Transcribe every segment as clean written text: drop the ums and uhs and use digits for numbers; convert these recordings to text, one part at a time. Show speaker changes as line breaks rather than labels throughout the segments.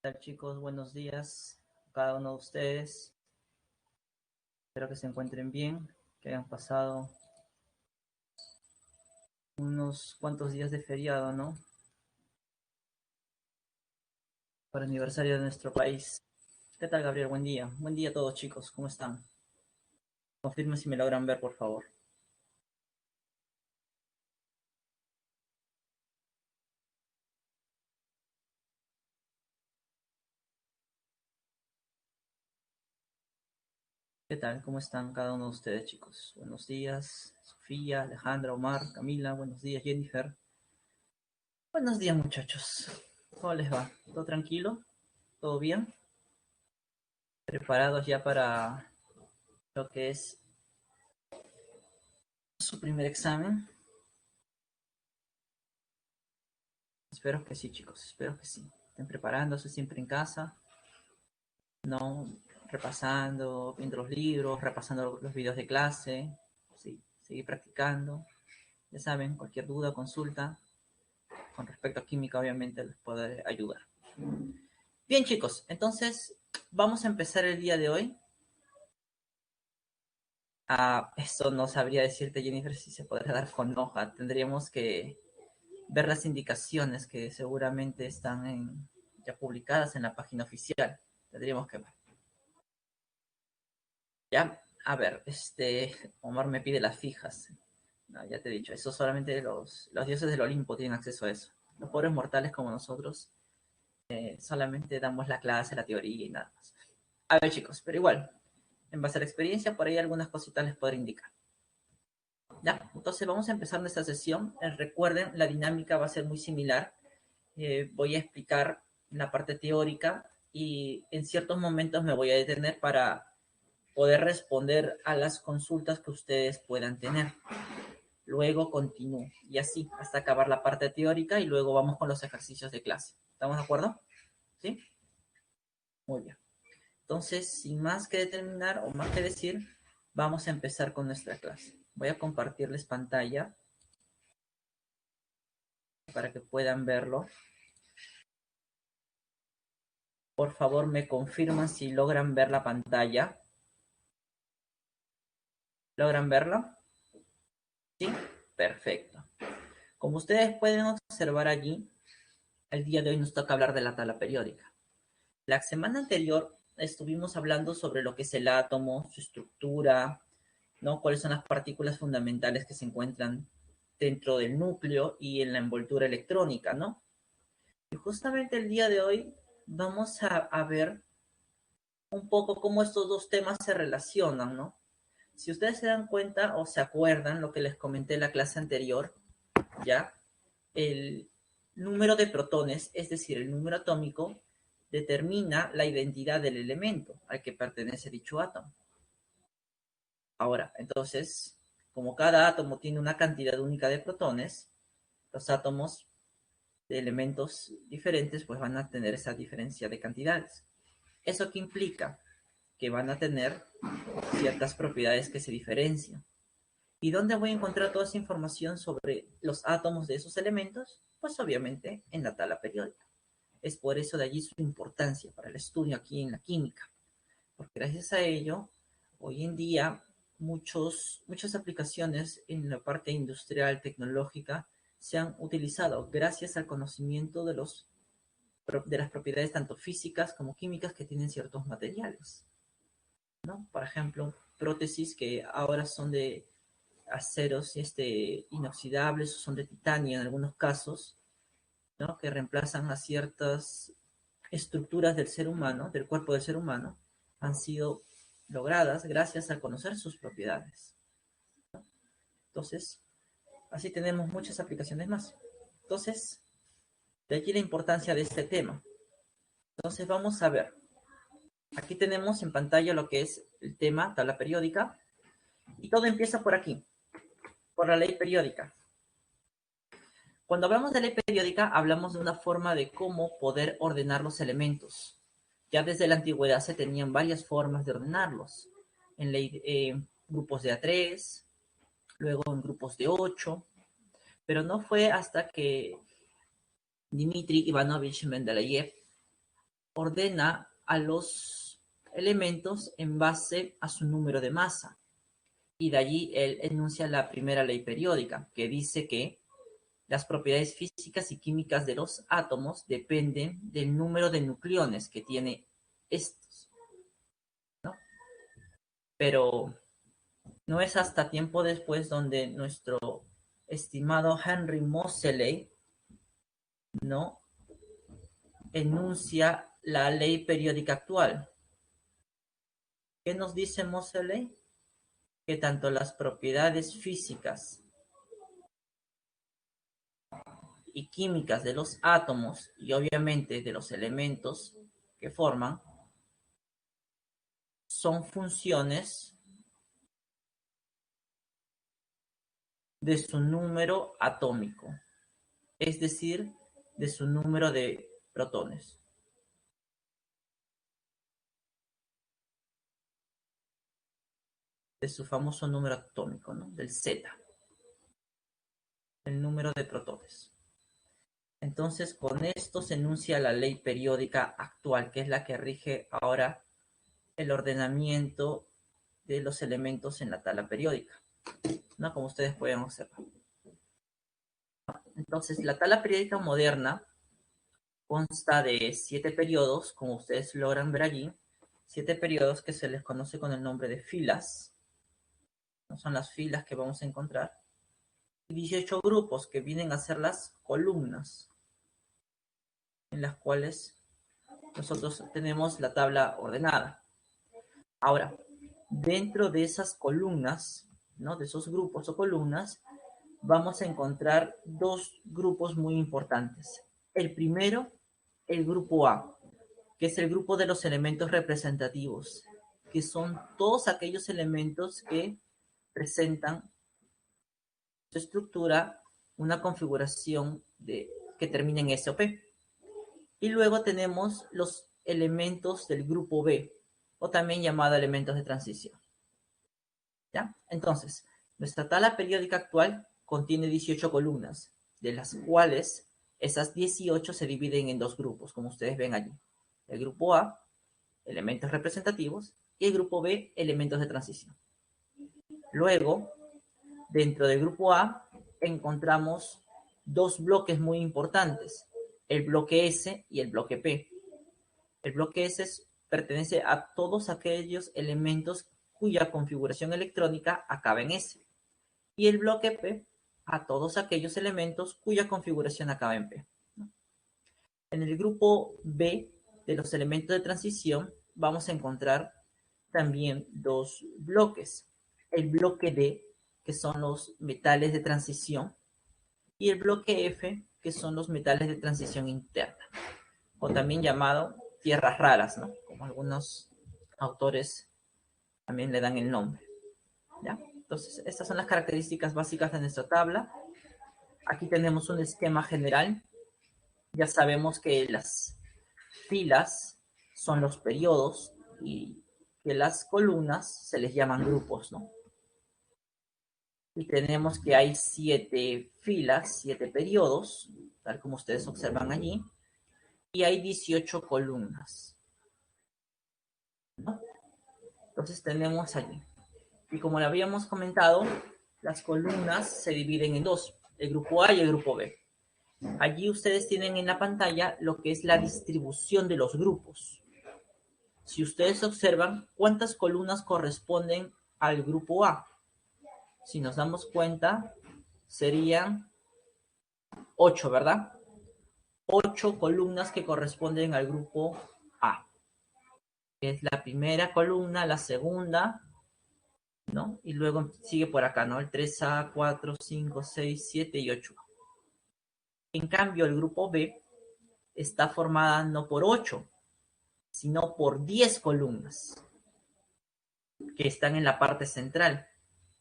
tal, chicos? Buenos días a cada uno de ustedes. Espero que se encuentren bien, que hayan pasado unos cuantos días de feriado, ¿no? Para el aniversario de nuestro país. ¿Qué tal, Gabriel? Buen día. Buen día a todos, chicos. ¿Cómo están? Confirmen si me logran ver, por favor. ¿Qué tal? ¿Cómo están cada uno de ustedes, chicos? Buenos días, Sofía, Alejandra, Omar, Camila. Buenos días, Jennifer. Buenos días, muchachos. ¿Cómo les va? ¿Todo tranquilo? ¿Todo bien? ¿Preparados ya para lo que es su primer examen? Espero que sí, chicos, espero que sí. Estén preparándose siempre en casa, ¿no? Repasando, viendo los libros, repasando los videos de clase, sí, seguir practicando. Ya saben, cualquier duda, consulta, con respecto a química, obviamente les puede ayudar. Bien, chicos, entonces vamos a empezar el día de hoy. Esto no sabría decirte, Jennifer, si se podrá dar con hoja. Tendríamos que ver las indicaciones que seguramente están ya publicadas en la página oficial. Tendríamos que ver. Ya, a ver, Omar me pide las fijas. No, ya te he dicho, eso solamente los dioses del Olimpo tienen acceso a eso. Los pobres mortales como nosotros solamente damos la clase, la teoría y nada más. A ver, chicos, pero igual, en base a la experiencia, por ahí algunas cositas les podré indicar. Ya, entonces vamos a empezar nuestra sesión. Recuerden, la dinámica va a ser muy similar. Voy a explicar la parte teórica y en ciertos momentos me voy a detener para poder responder a las consultas que ustedes puedan tener. Luego continúo y así hasta acabar la parte teórica y luego vamos con los ejercicios de clase. ¿Estamos de acuerdo? ¿Sí? Muy bien. Entonces, sin más que determinar o más que decir, vamos a empezar con nuestra clase. Voy a compartirles pantalla para que puedan verlo. Por favor, me confirman si logran ver la pantalla. ¿Logran verla? Sí, perfecto. Como ustedes pueden observar allí, el día de hoy nos toca hablar de la tabla periódica. La semana anterior estuvimos hablando sobre lo que es el átomo, su estructura, ¿no? Cuáles son las partículas fundamentales que se encuentran dentro del núcleo y en la envoltura electrónica, ¿no? Y justamente el día de hoy vamos a ver un poco cómo estos dos temas se relacionan, ¿no? Si ustedes se dan cuenta o se acuerdan lo que les comenté en la clase anterior, ¿ya? El número de protones, es decir, el número atómico, determina la identidad del elemento al que pertenece dicho átomo. Ahora, entonces, como cada átomo tiene una cantidad única de protones, los átomos de elementos diferentes pues van a tener esa diferencia de cantidades. ¿Eso qué implica? Que van a tener ciertas propiedades que se diferencian. ¿Y dónde voy a encontrar toda esa información sobre los átomos de esos elementos? Pues obviamente en la tabla periódica. Es por eso de allí su importancia para el estudio aquí en la química, porque gracias a ello, hoy en día, muchas aplicaciones en la parte industrial, tecnológica, se han utilizado gracias al conocimiento de las propiedades tanto físicas como químicas que tienen ciertos materiales, ¿no? Por ejemplo, prótesis que ahora son de aceros inoxidables o son de titanio en algunos casos, ¿no? Que reemplazan a ciertas estructuras del ser humano, del cuerpo del ser humano, han sido logradas gracias a conocer sus propiedades. Entonces, así tenemos muchas aplicaciones más. Entonces, de aquí la importancia de este tema. Entonces, vamos a ver. Aquí tenemos en pantalla lo que es el tema, tabla periódica, y todo empieza por aquí, por la ley periódica. Cuando hablamos de ley periódica, hablamos de una forma de cómo poder ordenar los elementos. Ya desde la antigüedad se tenían varias formas de ordenarlos. En grupos de A3, luego en grupos de 8, pero no fue hasta que Dmitri Ivanovich Mendeleev ordena a los elementos en base a su número de masa. Y de allí él enuncia la primera ley periódica, que dice que las propiedades físicas y químicas de los átomos dependen del número de nucleones que tiene estos, ¿no? Pero no es hasta tiempo después donde nuestro estimado Henry Moseley, ¿no?, enuncia la ley periódica actual. ¿Qué nos dice Moseley? Que tanto las propiedades físicas y químicas de los átomos y obviamente de los elementos que forman son funciones de su número atómico, es decir, de su número de protones. De su famoso número atómico, ¿no? Del Z, el número de protones. Entonces, con esto se enuncia la ley periódica actual, que es la que rige ahora el ordenamiento de los elementos en la tabla periódica, ¿no? Como ustedes pueden observar. Entonces, la tabla periódica moderna consta de 7 periodos, como ustedes logran ver allí, 7 periodos que se les conoce con el nombre de filas, no son las filas que vamos a encontrar, y 18 grupos que vienen a ser las columnas, en las cuales nosotros tenemos la tabla ordenada. Ahora, dentro de esas columnas, ¿no?, de esos grupos o columnas, vamos a encontrar dos grupos muy importantes. El primero, el grupo A, que es el grupo de los elementos representativos, que son todos aquellos elementos que presentan su estructura una configuración que termina en S o P. Y luego tenemos los elementos del grupo B, o también llamado elementos de transición. ¿Ya? Entonces, nuestra tabla periódica actual contiene 18 columnas, de las cuales esas 18 se dividen en dos grupos, como ustedes ven allí. El grupo A, elementos representativos, y el grupo B, elementos de transición. Luego, dentro del grupo A, encontramos dos bloques muy importantes, el bloque S y el bloque P. El bloque S pertenece a todos aquellos elementos cuya configuración electrónica acaba en S. Y el bloque P a todos aquellos elementos cuya configuración acaba en P. En el grupo B de los elementos de transición vamos a encontrar también dos bloques. El bloque D, que son los metales de transición, y el bloque F, que son los metales de transición interna, o también llamado tierras raras, ¿no?, como algunos autores también le dan el nombre, ¿ya? Entonces, estas son las características básicas de nuestra tabla. Aquí tenemos un esquema general. Ya sabemos que las filas son los periodos y que las columnas se les llaman grupos, ¿no? Y tenemos que hay 7 filas, 7 periodos, tal como ustedes observan allí, y hay 18 columnas, ¿no? Entonces tenemos allí. Y como lo habíamos comentado, las columnas se dividen en dos, el grupo A y el grupo B. Allí ustedes tienen en la pantalla lo que es la distribución de los grupos. Si ustedes observan, ¿cuántas columnas corresponden al grupo A? Si nos damos cuenta, serían 8, ¿verdad? 8 columnas que corresponden al grupo A. Es la primera columna, la segunda, ¿no? Y luego sigue por acá, ¿no? El 3A, 4, 5, 6, 7 y 8. En cambio, el grupo B está formada no por 8, sino por 10 columnas que están en la parte central,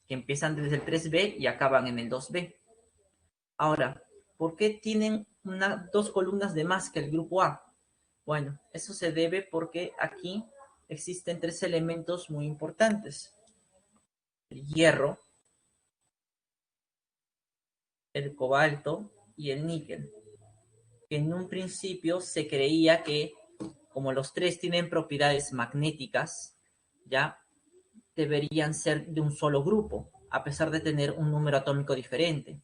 que empiezan desde el 3B y acaban en el 2B. Ahora, ¿por qué tienen dos columnas de más que el grupo A? Bueno, eso se debe porque aquí existen 3 elementos muy importantes: el hierro, el cobalto y el níquel, que en un principio se creía que como los tres tienen propiedades magnéticas, ya deberían ser de un solo grupo, a pesar de tener un número atómico diferente.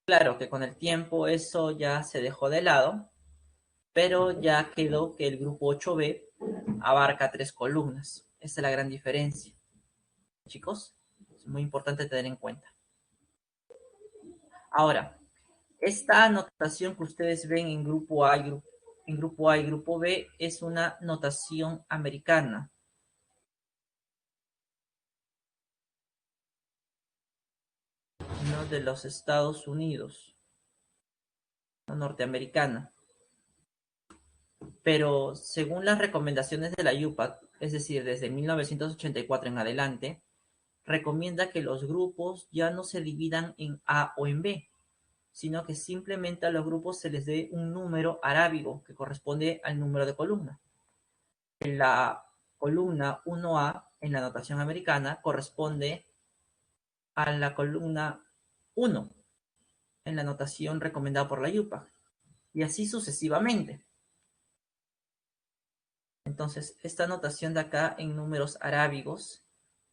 Claro que con el tiempo eso ya se dejó de lado, pero ya quedó que el grupo 8b abarca 3 columnas. Esa es la gran diferencia. Chicos, es muy importante tener en cuenta. Ahora, esta anotación que ustedes ven en grupo A y grupo B es una notación americana. No de los Estados Unidos, no norteamericana. Pero según las recomendaciones de la IUPAC, es decir, desde 1984 en adelante, recomienda que los grupos ya no se dividan en A o en B, sino que simplemente a los grupos se les dé un número arábigo que corresponde al número de columna. En la columna 1A, en la notación americana, corresponde a la columna 1, en la notación recomendada por la IUPAC, y así sucesivamente. Entonces, esta notación de acá en números arábigos,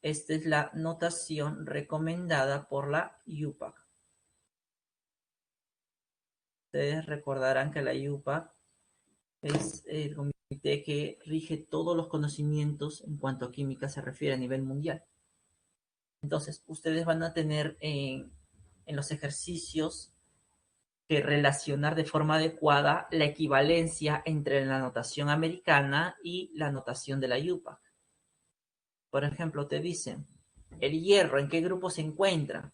esta es la notación recomendada por la IUPAC. Ustedes recordarán que la IUPAC es el comité que rige todos los conocimientos en cuanto a química se refiere a nivel mundial. Entonces, ustedes van a tener en los ejercicios que relacionar de forma adecuada la equivalencia entre la notación americana y la notación de la IUPAC. Por ejemplo, te dicen, ¿el hierro en qué grupo se encuentra?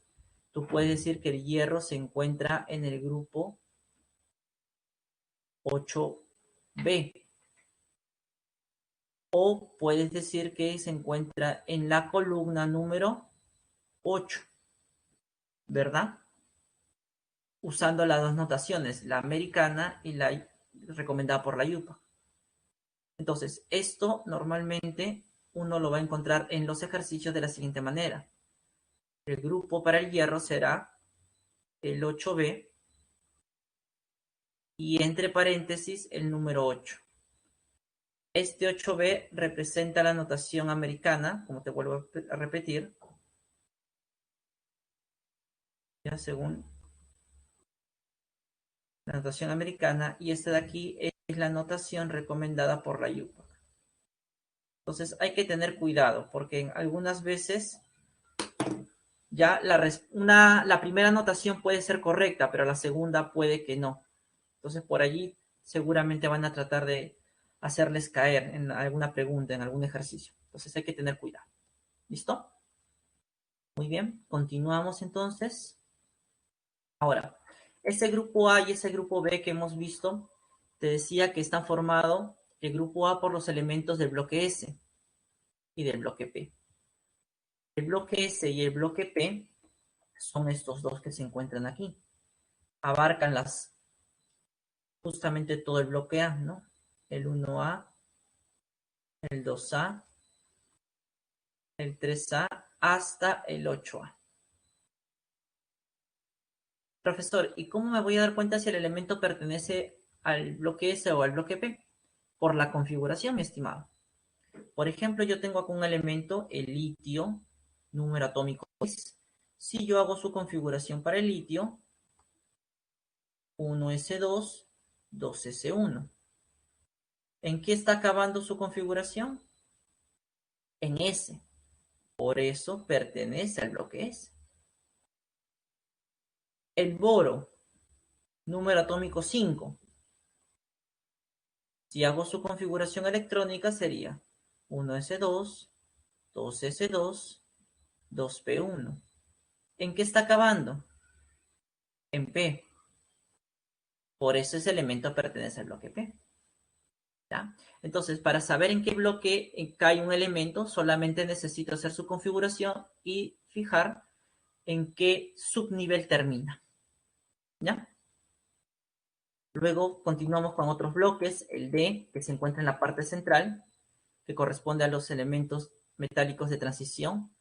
Tú puedes decir que el hierro se encuentra en el grupo 8B. O puedes decir que se encuentra en la columna número 8, ¿verdad? Usando las dos notaciones, la americana y la recomendada por la IUPAC. Entonces, esto normalmente uno lo va a encontrar en los ejercicios de la siguiente manera. El grupo para el hierro será el 8B y entre paréntesis el número 8. Este 8B representa la notación americana, como te vuelvo a repetir, ya según la notación americana, y esta de aquí es la notación recomendada por la IUPAC. Entonces hay que tener cuidado, porque algunas veces ya la primera notación puede ser correcta, pero la segunda puede que no. Entonces por allí seguramente van a tratar de hacerles caer en alguna pregunta, en algún ejercicio. Entonces hay que tener cuidado. ¿Listo? Muy bien, continuamos entonces. Ahora, ese grupo A y ese grupo B que hemos visto, te decía que están formados el grupo A por los elementos del bloque S y del bloque P. El bloque S y el bloque P son estos dos que se encuentran aquí. Abarcan justamente todo el bloque A, ¿no? El 1A, el 2A, el 3A, hasta el 8A. Profesor, ¿y cómo me voy a dar cuenta si el elemento pertenece al bloque S o al bloque P? Por la configuración, mi estimado. Por ejemplo, yo tengo acá un elemento, el litio, número atómico 6. Si yo hago su configuración para el litio, 1s2, 2s1. ¿En qué está acabando su configuración? En S. Por eso pertenece al bloque S. El boro, número atómico 5. Si hago su configuración electrónica sería 1s2, 2s2, 2p1. ¿En qué está acabando? En P. Por eso ese elemento pertenece al bloque P. ¿Ya? Entonces, para saber en qué bloque cae un elemento, solamente necesito hacer su configuración y fijar en qué subnivel termina. ¿Ya? Luego continuamos con otros bloques, el D, que se encuentra en la parte central, que corresponde a los elementos metálicos de transición,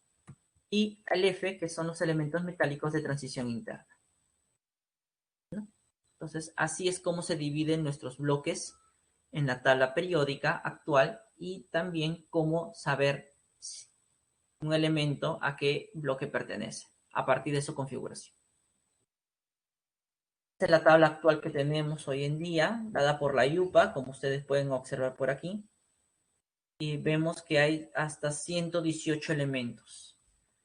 y el F, que son los elementos metálicos de transición interna. ¿No? Entonces, así es como se dividen nuestros bloques en la tabla periódica actual y también cómo saber un elemento a qué bloque pertenece a partir de su configuración. Esta es la tabla actual que tenemos hoy en día, dada por la IUPAC, como ustedes pueden observar por aquí. Y vemos que hay hasta 118 elementos.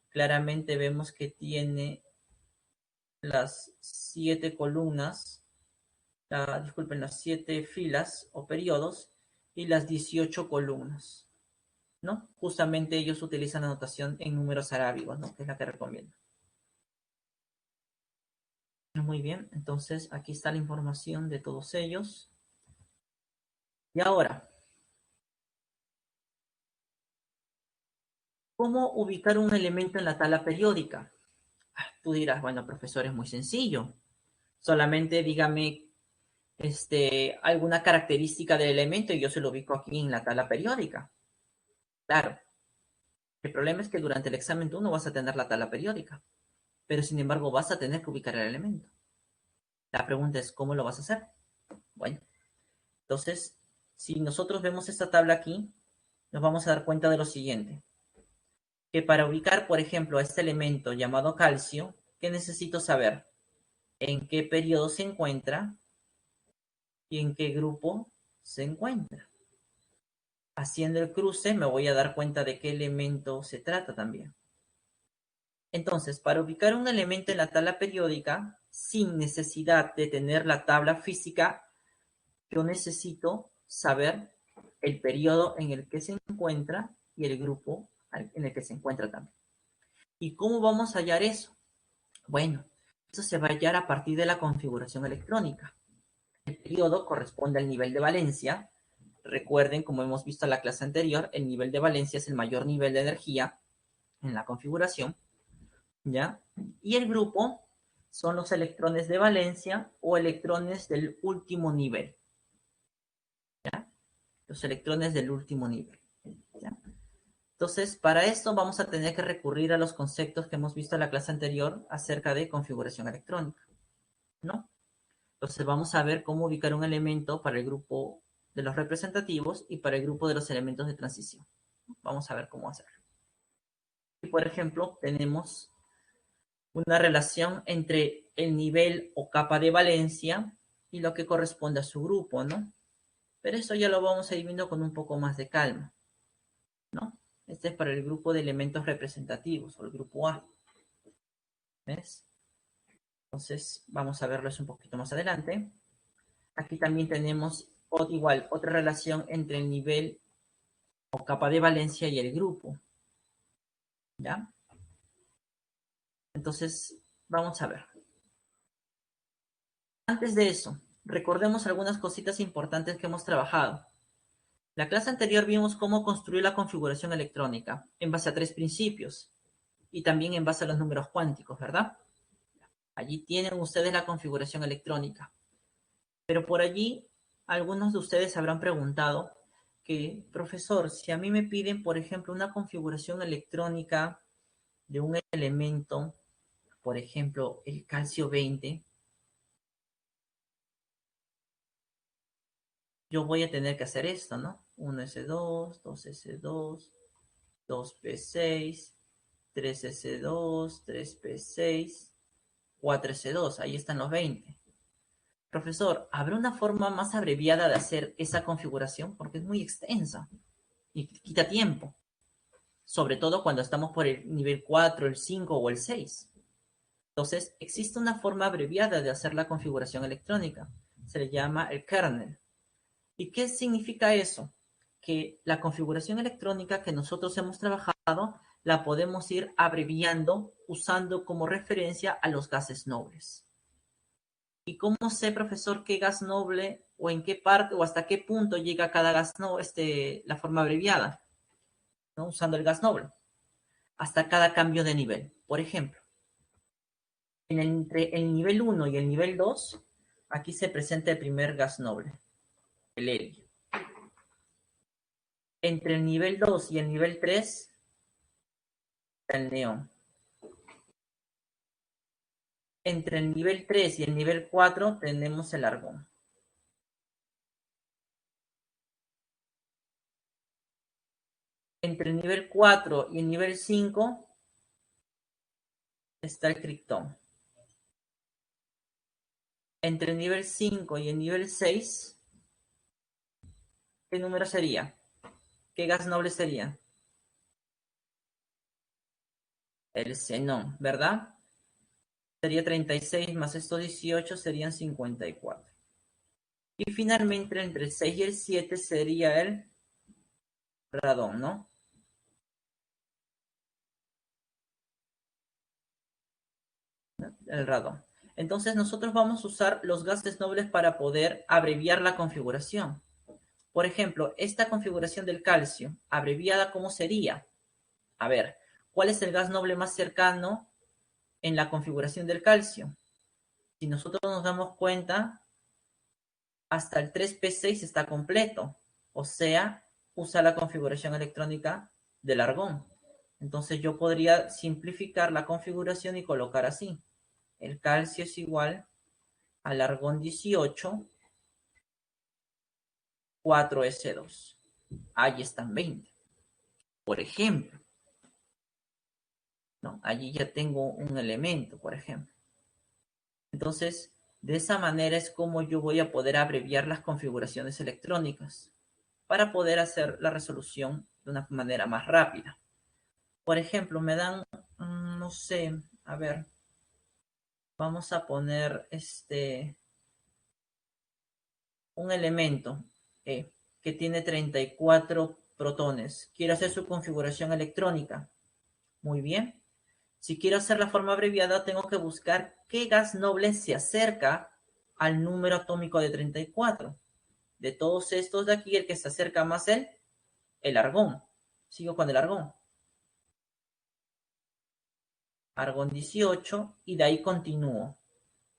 Claramente vemos que tiene las 7 columnas, disculpen, las 7 filas o periodos y las 18 columnas, ¿no? Justamente ellos utilizan la notación en números arábigos, ¿no? Que es la que recomiendo. Muy bien, entonces aquí está la información de todos ellos. Y ahora, ¿cómo ubicar un elemento en la tabla periódica? Tú dirás, bueno, profesor, es muy sencillo. Solamente dígame alguna característica del elemento y yo se lo ubico aquí en la tabla periódica. Claro, el problema es que durante el examen tú no vas a tener la tabla periódica, pero sin embargo vas a tener que ubicar el elemento. La pregunta es, ¿cómo lo vas a hacer? Bueno, entonces, si nosotros vemos esta tabla aquí, nos vamos a dar cuenta de lo siguiente, que para ubicar, por ejemplo, a este elemento llamado calcio, ¿qué necesito saber? ¿En qué periodo se encuentra y en qué grupo se encuentra? Haciendo el cruce me voy a dar cuenta de qué elemento se trata también. Entonces, para ubicar un elemento en la tabla periódica, sin necesidad de tener la tabla física, yo necesito saber el periodo en el que se encuentra y el grupo en el que se encuentra también. ¿Y cómo vamos a hallar eso? Bueno, eso se va a hallar a partir de la configuración electrónica. El periodo corresponde al nivel de valencia. Recuerden, como hemos visto en la clase anterior, el nivel de valencia es el mayor nivel de energía en la configuración, ¿ya? Y el grupo son los electrones de valencia o electrones del último nivel, ¿ya? Los electrones del último nivel, ¿ya? Entonces, para esto vamos a tener que recurrir a los conceptos que hemos visto en la clase anterior acerca de configuración electrónica, ¿no? Entonces, vamos a ver cómo ubicar un elemento para el grupo de los representativos y para el grupo de los elementos de transición. Vamos a ver cómo hacerlo. Y, por ejemplo, tenemos una relación entre el nivel o capa de valencia y lo que corresponde a su grupo, ¿no? Pero eso ya lo vamos a ir viendo con un poco más de calma, ¿no? Este es para el grupo de elementos representativos o el grupo A. ¿Ves? Entonces, vamos a verlo un poquito más adelante. Aquí también tenemos igual otra relación entre el nivel o capa de valencia y el grupo, ¿ya? Entonces, vamos a ver. Antes de eso, recordemos algunas cositas importantes que hemos trabajado. La clase anterior vimos cómo construir la configuración electrónica en base a 3 principios y también en base a los números cuánticos, ¿verdad? Allí tienen ustedes la configuración electrónica. Pero por allí, algunos de ustedes habrán preguntado que, profesor, si a mí me piden, por ejemplo, una configuración electrónica de un elemento, por ejemplo, el calcio 20, yo voy a tener que hacer esto, ¿no? 1s2, 2s2, 2p6, 3s2, 3p6, 4s2, ahí están los 20. Profesor, ¿habrá una forma más abreviada de hacer esa configuración? Porque es muy extensa y quita tiempo, sobre todo cuando estamos por el nivel 4, el 5 o el 6. Entonces, existe una forma abreviada de hacer la configuración electrónica. Se le llama el kernel. ¿Y qué significa eso? Que la configuración electrónica que nosotros hemos trabajado la podemos ir abreviando usando como referencia a los gases nobles. ¿Y cómo sé, profesor, qué gas noble o en qué parte o hasta qué punto llega cada gas noble, la forma abreviada, ¿no? Usando el gas noble, hasta cada cambio de nivel. Por ejemplo, entre el nivel 1 y el nivel 2, aquí se presenta el primer gas noble, el helio. Entre el nivel 2 y el nivel 3, el neón. Entre el nivel 3 y el nivel 4 tenemos el argón. Entre el nivel 4 y el nivel 5 está el criptón. Entre el nivel 5 y el nivel 6, ¿qué número sería? ¿Qué gas noble sería? El xenón, ¿verdad? Sería 36 más estos 18 serían 54. Y finalmente entre el 6 y el 7 sería el radón, ¿no? El radón. Entonces nosotros vamos a usar los gases nobles para poder abreviar la configuración. Por ejemplo, esta configuración del calcio, abreviada, ¿cómo sería? A ver, ¿cuál es el gas noble más cercano en la configuración del calcio? Si nosotros nos damos cuenta, hasta el 3p6 está completo, o sea, usa la configuración electrónica del argón. Entonces yo podría simplificar la configuración y colocar así. El calcio es igual al argón 18, 4s2. Ahí están 20. Por ejemplo, ¿no? Allí ya tengo un elemento, por ejemplo. Entonces, de esa manera es como yo voy a poder abreviar las configuraciones electrónicas para poder hacer la resolución de una manera más rápida. Por ejemplo, me dan, no sé, a ver, vamos a poner un elemento que tiene 34 protones. Quiero hacer su configuración electrónica. Muy bien. Si quiero hacer la forma abreviada, tengo que buscar qué gas noble se acerca al número atómico de 34. De todos estos de aquí, el que se acerca más es el argón. Sigo con el argón. Argón 18 y de ahí continúo.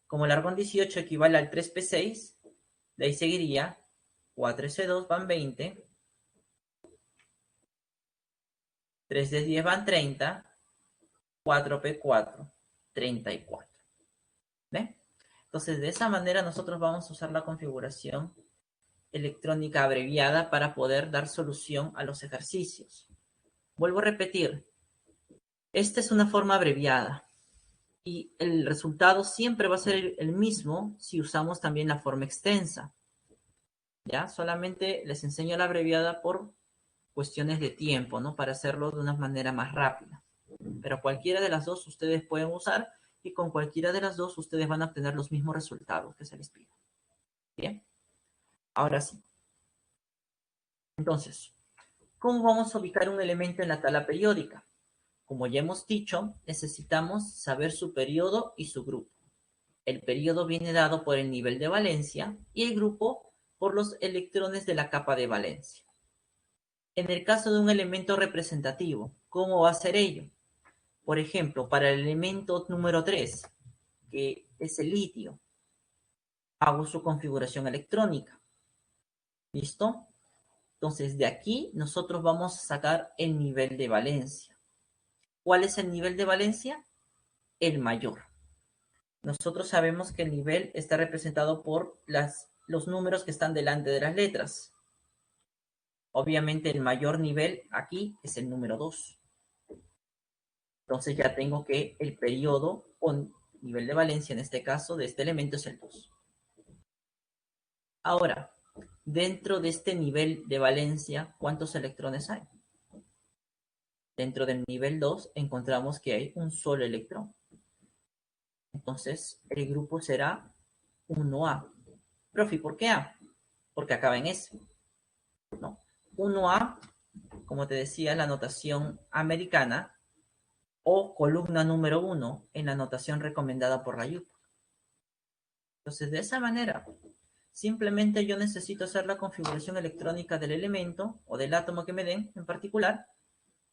Como el argón 18 equivale al 3p6, de ahí seguiría 4s2 van 20, 3 de 10 van 30, 4p4, 34. ¿Ve? Entonces, de esa manera nosotros vamos a usar la configuración electrónica abreviada para poder dar solución a los ejercicios. Vuelvo a repetir, esta es una forma abreviada y el resultado siempre va a ser el mismo si usamos también la forma extensa. ¿Ya? Solamente les enseño la abreviada por cuestiones de tiempo, ¿no? Para hacerlo de una manera más rápida. Pero cualquiera de las dos ustedes pueden usar y con cualquiera de las dos ustedes van a obtener los mismos resultados que se les pide. Bien, ahora sí. Entonces, ¿cómo vamos a ubicar un elemento en la tabla periódica? Como ya hemos dicho, necesitamos saber su periodo y su grupo. El periodo viene dado por el nivel de valencia y el grupo por los electrones de la capa de valencia. En el caso de un elemento representativo, ¿cómo va a ser ello? Por ejemplo, para el elemento número 3, que es el litio, hago su configuración electrónica. ¿Listo? Entonces, de aquí nosotros vamos a sacar el nivel de valencia. ¿Cuál es el nivel de valencia? El mayor. Nosotros sabemos que el nivel está representado por los números que están delante de las letras. Obviamente el mayor nivel aquí es el número 2. Entonces ya tengo que el periodo o nivel de valencia, en este caso, de este elemento es el 2. Ahora, dentro de este nivel de valencia, ¿cuántos electrones hay? Dentro del nivel 2 encontramos que hay un solo electrón. Entonces, el grupo será 1A. Profe, ¿por qué A? Porque acaba en S. No. 1A, como te decía, es la notación americana o columna número 1 en la notación recomendada por la UP. Entonces, de esa manera, simplemente yo necesito hacer la configuración electrónica del elemento o del átomo que me den en particular,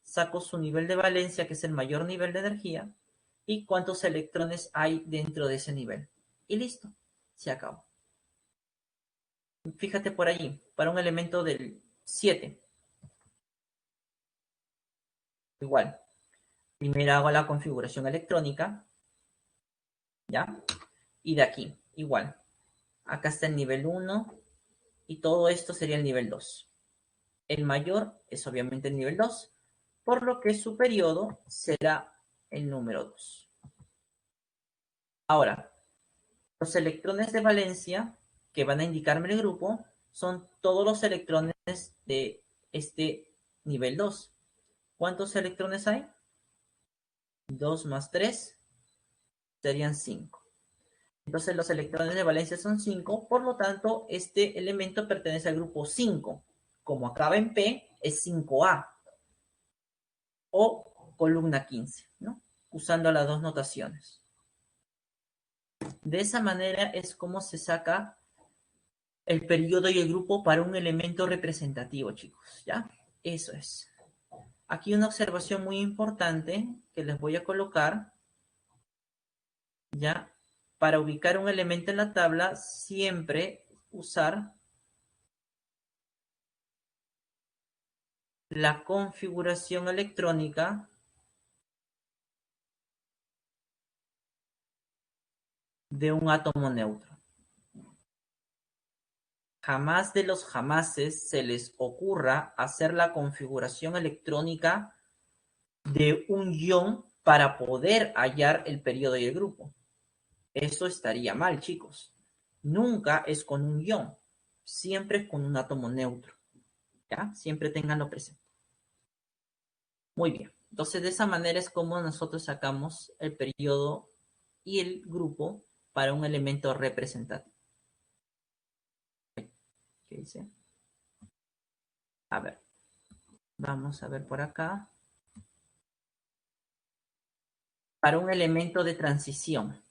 saco su nivel de valencia, que es el mayor nivel de energía, y cuántos electrones hay dentro de ese nivel. Y listo, se acabó. Fíjate por allí, para un elemento del 7. Igual, primero hago la configuración electrónica, ¿ya? Y de aquí, igual. Acá está el nivel 1 y todo esto sería el nivel 2. El mayor es obviamente el nivel 2, por lo que su periodo será el número 2. Ahora, los electrones de valencia que van a indicarme el grupo son todos los electrones de este nivel 2. ¿Cuántos electrones hay? 2 más 3 serían 5. Entonces los electrones de valencia son 5, por lo tanto este elemento pertenece al grupo 5. Como acaba en P, es 5A o columna 15, ¿no? Usando las dos notaciones. De esa manera es como se saca el periodo y el grupo para un elemento representativo, chicos, ¿ya? Eso es. Aquí una observación muy importante que les voy a colocar, ¿ya? Para ubicar un elemento en la tabla, siempre usar la configuración electrónica de un átomo neutro. Jamás de los jamases se les ocurra hacer la configuración electrónica de un ion para poder hallar el periodo y el grupo. Eso estaría mal, chicos. Nunca es con un ion, siempre es con un átomo neutro. ¿Ya? Siempre tenganlo presente. Muy bien. Entonces, de esa manera es como nosotros sacamos el periodo y el grupo para un elemento representativo. ¿Qué dice? A ver. Vamos a ver por acá. Para un elemento de transición.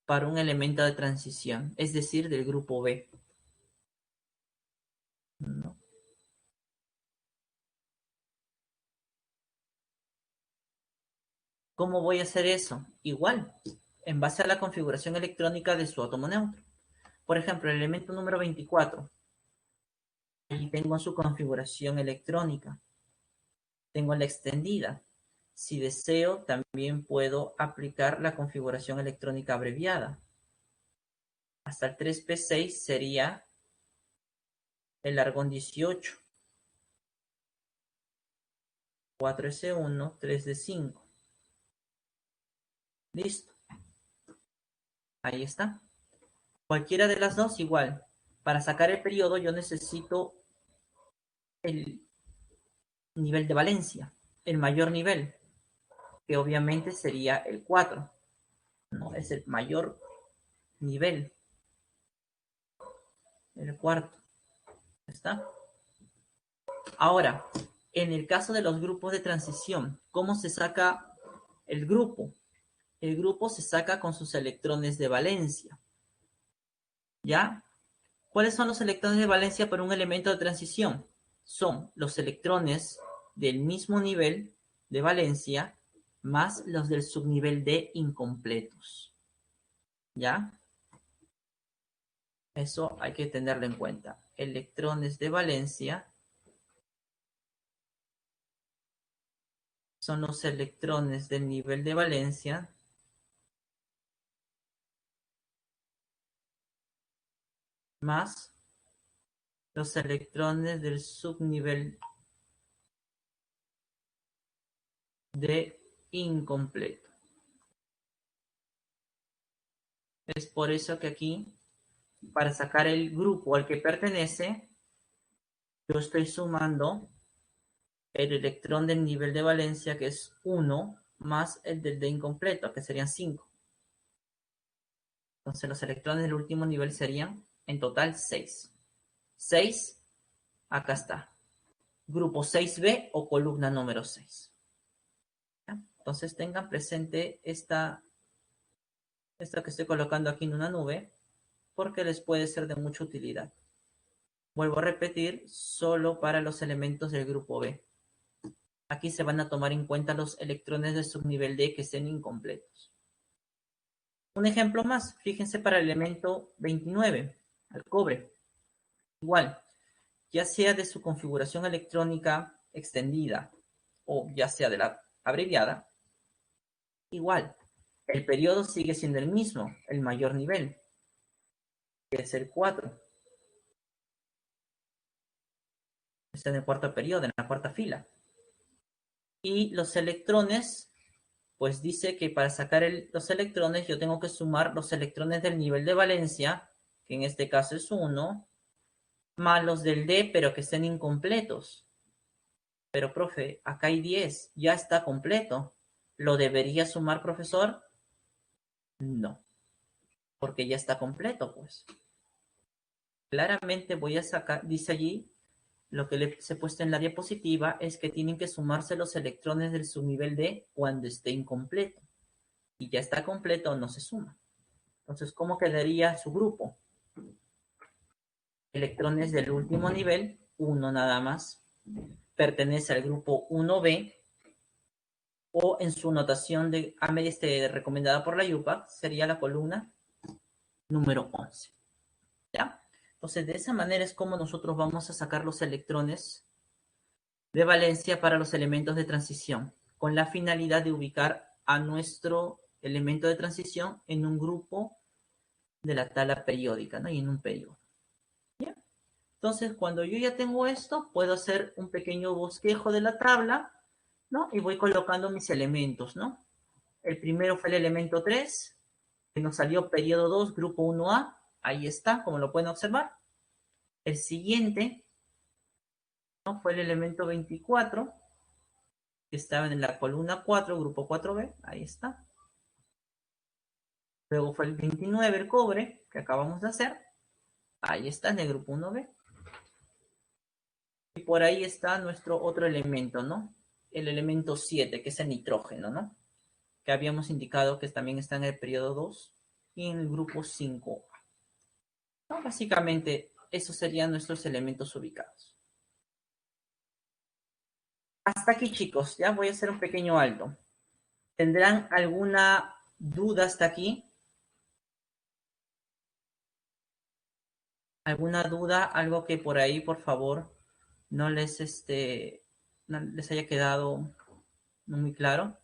Para un elemento de transición, es decir, del grupo B. No. ¿Cómo voy a hacer eso? Igual, en base a la configuración electrónica de su átomo neutro. Por ejemplo, el elemento número 24. Ahí tengo su configuración electrónica. Tengo la extendida. Si deseo, también puedo aplicar la configuración electrónica abreviada. Hasta el 3p6 sería el argón 18. 4s1, 3d5. Listo. Ahí está. Cualquiera de las dos igual. Para sacar el periodo yo necesito el nivel de valencia, el mayor nivel, que obviamente sería el 4. ¿No? Es el mayor nivel. El cuarto. ¿Está? Ahora, en el caso de los grupos de transición, ¿cómo se saca el grupo? El grupo se saca con sus electrones de valencia. ¿Ya? ¿Cuáles son los electrones de valencia para un elemento de transición? Son los electrones del mismo nivel de valencia más los del subnivel D incompletos. ¿Ya? Eso hay que tenerlo en cuenta. Electrones de valencia son los electrones del nivel de valencia más los electrones del subnivel de incompleto. Es por eso que aquí, para sacar el grupo al que pertenece, yo estoy sumando el electrón del nivel de valencia, que es 1, más el del D incompleto, que serían 5. Entonces los electrones del último nivel serían en total 6. 6, acá está. Grupo 6B o columna número 6. ¿Ya? Entonces tengan presente esta que estoy colocando aquí en una nube, porque les puede ser de mucha utilidad. Vuelvo a repetir, solo para los elementos del grupo B. Aquí se van a tomar en cuenta los electrones de subnivel D que estén incompletos. Un ejemplo más, fíjense para el elemento 29, el cobre. Igual, ya sea de su configuración electrónica extendida o ya sea de la abreviada, igual, el periodo sigue siendo el mismo, el mayor nivel, que es el 4. está en el cuarto periodo, en la cuarta fila. Y los electrones, pues dice que para sacar los electrones yo tengo que sumar los electrones del nivel de valencia, que en este caso es 1, más los del D, pero que estén incompletos. Pero, profe, acá hay 10, ya está completo. ¿Lo debería sumar, profesor? No, porque ya está completo, pues. Claramente voy a sacar, dice allí, lo que les he puesto en la diapositiva es que tienen que sumarse los electrones del subnivel D cuando esté incompleto. Y ya está completo, no se suma. Entonces, ¿cómo quedaría su grupo? Electrones del último nivel, 1 nada más, pertenece al grupo 1B, o en su notación recomendada por la IUPAC, sería la columna número 11. ¿Ya? Entonces, de esa manera es como nosotros vamos a sacar los electrones de valencia para los elementos de transición, con la finalidad de ubicar a nuestro elemento de transición en un grupo de la tabla periódica, ¿no? Y en un periodo. ¿Ya? Entonces, cuando yo ya tengo esto, puedo hacer un pequeño bosquejo de la tabla, ¿no? Y voy colocando mis elementos, ¿no? El primero fue el elemento 3, que nos salió periodo 2, grupo 1A. Ahí está, como lo pueden observar. El siguiente, ¿no? Fue el elemento 24, que estaba en la columna 4, grupo 4B. Ahí está. Luego fue el 29, el cobre, que acabamos de hacer. Ahí está, en el grupo 1B. Y por ahí está nuestro otro elemento, ¿no? El elemento 7, que es el nitrógeno, ¿no? Que habíamos indicado que también está en el periodo 2 y en el grupo 5A. ¿No? Básicamente, esos serían nuestros elementos ubicados. Hasta aquí, chicos, ya voy a hacer un pequeño alto. ¿Tendrán alguna duda hasta aquí? ¿Alguna duda? Algo que por ahí, por favor, no les, no les haya quedado muy claro.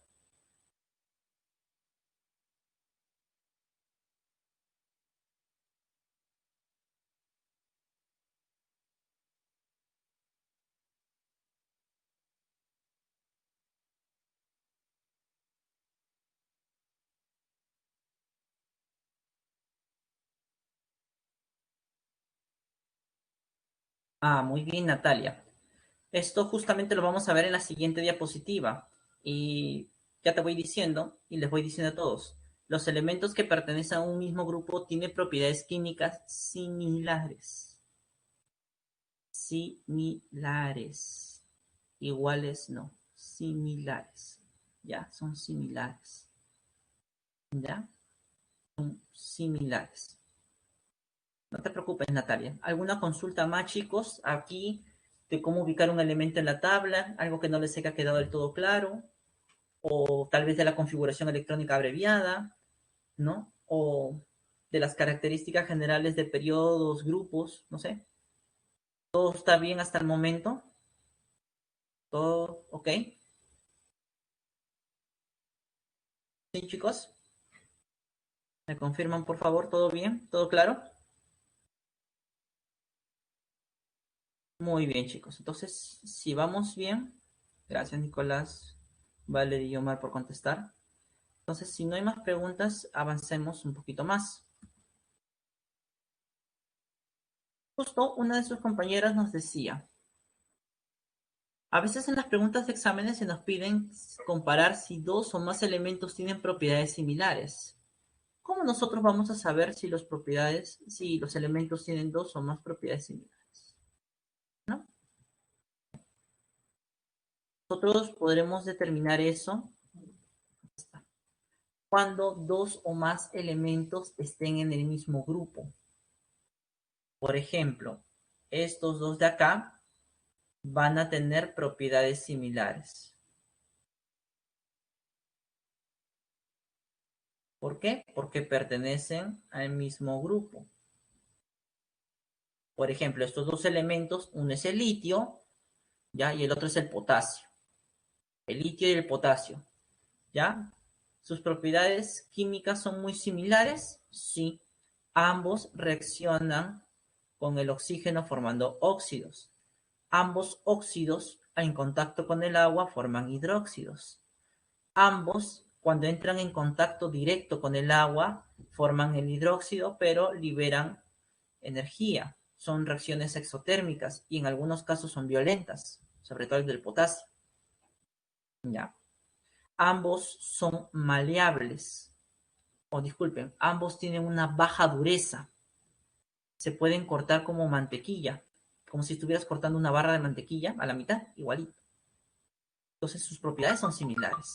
Ah, muy bien, Natalia. Esto justamente lo vamos a ver en la siguiente diapositiva. Y ya te voy diciendo, y les voy diciendo a todos, los elementos que pertenecen a un mismo grupo tienen propiedades químicas similares. Similares. Iguales no, similares. ¿Ya? Son similares. ¿Ya? Son similares. No te preocupes, Natalia. ¿Alguna consulta más, chicos? Aquí de cómo ubicar un elemento en la tabla, algo que no les haya quedado del todo claro, o tal vez de la configuración electrónica abreviada, ¿no? O de las características generales de periodos, grupos, no sé. ¿Todo está bien hasta el momento? ¿Todo ok? ¿Sí, chicos? ¿Me confirman, por favor? ¿Todo bien? ¿Todo claro? Muy bien, chicos. Entonces, si vamos bien, gracias, Nicolás, Vale y Omar por contestar. Entonces, si no hay más preguntas, avancemos un poquito más. Justo una de sus compañeras nos decía, a veces en las preguntas de exámenes se nos piden comparar si dos o más elementos tienen propiedades similares. ¿Cómo nosotros vamos a saber si si los elementos tienen dos o más propiedades similares? ¿No? Nosotros podremos determinar eso cuando dos o más elementos estén en el mismo grupo. Por ejemplo, estos dos de acá van a tener propiedades similares. ¿Por qué? Porque pertenecen al mismo grupo. Por ejemplo, estos dos elementos, uno es el litio, ¿ya? Y el otro es el potasio. El litio y el potasio, ¿ya? ¿Sus propiedades químicas son muy similares? Sí. Ambos reaccionan con el oxígeno formando óxidos. Ambos óxidos en contacto con el agua forman hidróxidos. Ambos, cuando entran en contacto directo con el agua, forman el hidróxido, pero liberan energía. Son reacciones exotérmicas y en algunos casos son violentas, sobre todo el del potasio. ¿Ya? Ambos son maleables, o disculpen, ambos tienen una baja dureza. Se pueden cortar como mantequilla, como si estuvieras cortando una barra de mantequilla a la mitad, igualito. Entonces sus propiedades son similares,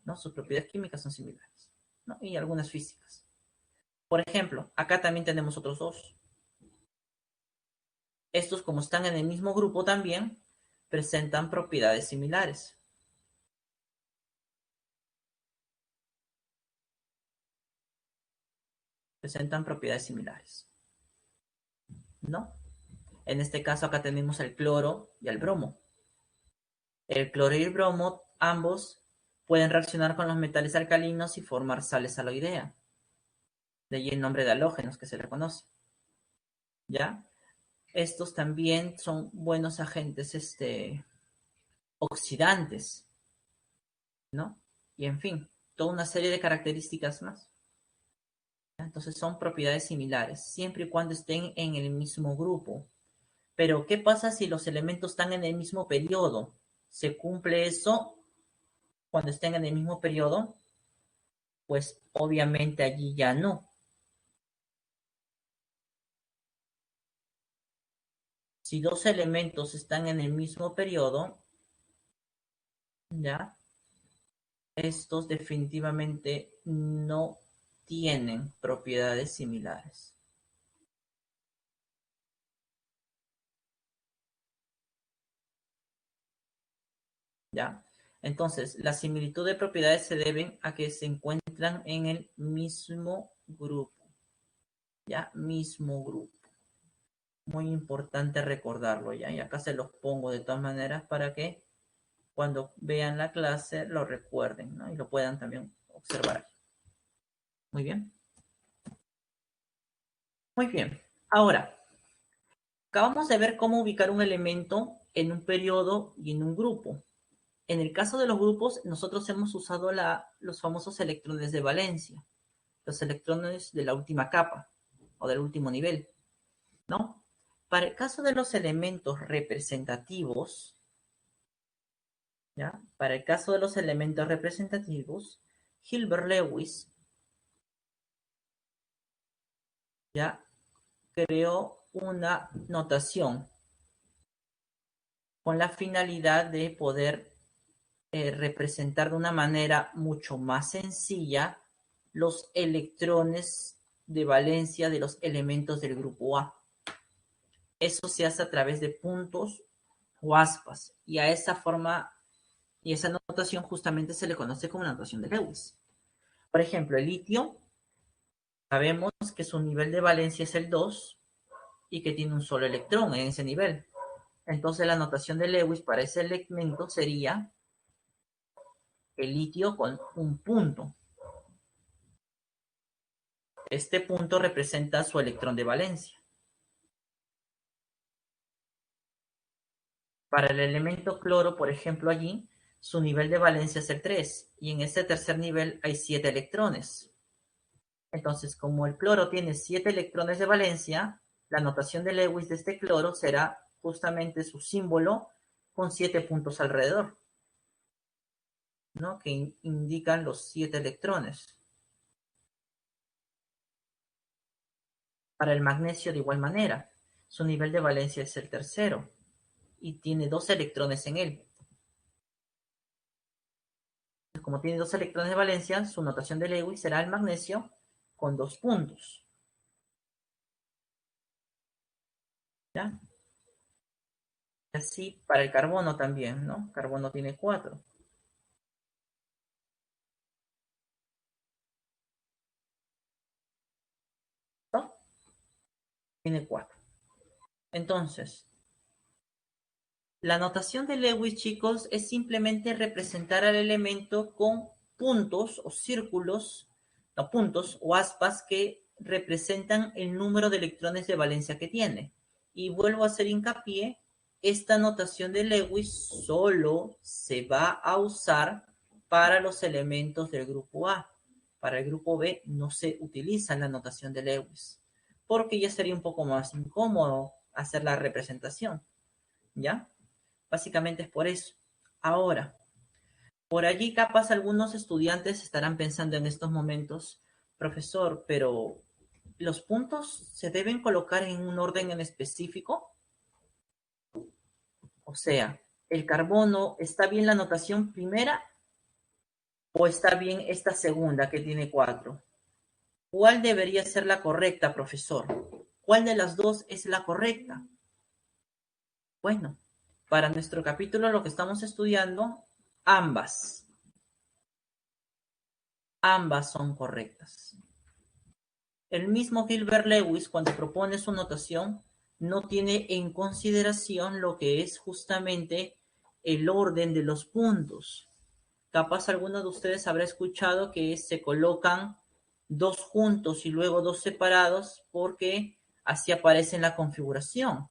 ¿no? Sus propiedades químicas son similares, ¿no? Y algunas físicas. Por ejemplo, acá también tenemos otros dos. Estos, como están en el mismo grupo también, presentan propiedades similares. Presentan propiedades similares, ¿no? En este caso acá tenemos el cloro y el bromo. El cloro y el bromo, ambos, pueden reaccionar con los metales alcalinos y formar sales aloidea. De ahí el nombre de halógenos que se le conoce. ¿Ya? Estos también son buenos agentes oxidantes, ¿no? Y en fin, toda una serie de características más. Entonces son propiedades similares, siempre y cuando estén en el mismo grupo. Pero, ¿qué pasa si los elementos están en el mismo periodo? ¿Se cumple eso cuando estén en el mismo periodo? Pues obviamente allí ya no. Si dos elementos están en el mismo periodo, ya, estos definitivamente no tienen propiedades similares. ¿Ya? Entonces, la similitud de propiedades se deben a que se encuentran en el mismo grupo. ¿Ya? Mismo grupo. Muy importante recordarlo, ¿ya? Y acá se los pongo de todas maneras para que cuando vean la clase lo recuerden, ¿no? Y lo puedan también observar. Muy bien. Muy bien. Ahora, acabamos de ver cómo ubicar un elemento en un periodo y en un grupo. En el caso de los grupos, nosotros hemos usado los famosos electrones de valencia, los electrones de la última capa o del último nivel, ¿no? Para el caso de los elementos representativos, ¿ya? Para el caso de los elementos representativos, Hilbert Lewis ya creó una notación con la finalidad de poder representar de una manera mucho más sencilla los electrones de valencia de los elementos del grupo A. Eso se hace a través de puntos o aspas, y a esa forma y esa notación justamente se le conoce como la notación de Lewis. Por ejemplo, el litio, sabemos que su nivel de valencia es el 2 y que tiene un solo electrón en ese nivel. Entonces la notación de Lewis para ese elemento sería el litio con un punto. Este punto representa su electrón de valencia. Para el elemento cloro, por ejemplo, allí, su nivel de valencia es el 3 y en ese tercer nivel hay 7 electrones. Entonces, como el cloro tiene 7 electrones de valencia, la notación de Lewis de este cloro será justamente su símbolo con 7 puntos alrededor, ¿no? Que indican los 7 electrones. Para el magnesio de igual manera, su nivel de valencia es el tercero y tiene 2 electrones en él. Como tiene 2 electrones de valencia, su notación de Lewis será el magnesio con 2 puntos. ¿Ya? Así para el carbono también, ¿no? Carbono tiene 4. ¿No? Tiene 4. Entonces, la notación de Lewis, chicos, es simplemente representar al elemento con puntos o círculos, no, puntos o aspas que representan el número de electrones de valencia que tiene. Y vuelvo a hacer hincapié esta notación de Lewis solo se va a usar para los elementos del grupo A. Para el grupo B no se utiliza la notación de Lewis, porque ya sería un poco más incómodo hacer la representación, ¿ya? Básicamente es por eso. Ahora, por allí capaz algunos estudiantes estarán pensando en estos momentos, profesor, pero ¿los puntos se deben colocar en un orden en específico? O sea, ¿el carbono está bien la notación primera o está bien esta segunda que tiene 4? ¿Cuál debería ser la correcta, profesor? ¿Cuál de las dos es la correcta? Bueno, para nuestro capítulo lo que estamos estudiando, ambas. Ambas son correctas. El mismo Gilbert Lewis, cuando propone su notación, no tiene en consideración lo que es justamente el orden de los puntos. Capaz alguno de ustedes habrá escuchado que se colocan dos juntos y luego dos separados porque así aparece en la configuración.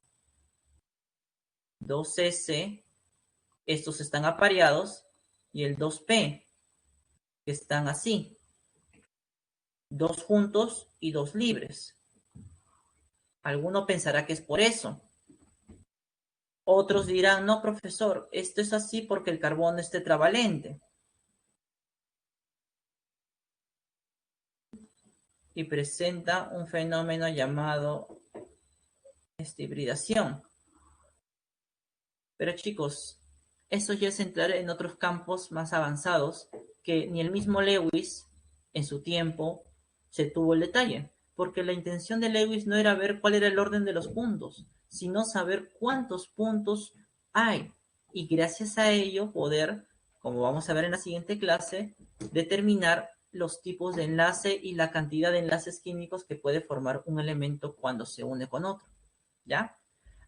2S, estos están apareados, y el 2P, que están así. Dos juntos y dos libres. Alguno pensará que es por eso. Otros dirán, no, profesor, esto es así porque el carbono es tetravalente. Y presenta un fenómeno llamado hibridación. Pero chicos, eso ya es entrar en otros campos más avanzados que ni el mismo Lewis en su tiempo se tuvo el detalle, porque la intención de Lewis no era ver cuál era el orden de los puntos, sino saber cuántos puntos hay y gracias a ello poder, como vamos a ver en la siguiente clase, determinar los tipos de enlace y la cantidad de enlaces químicos que puede formar un elemento cuando se une con otro, ¿ya?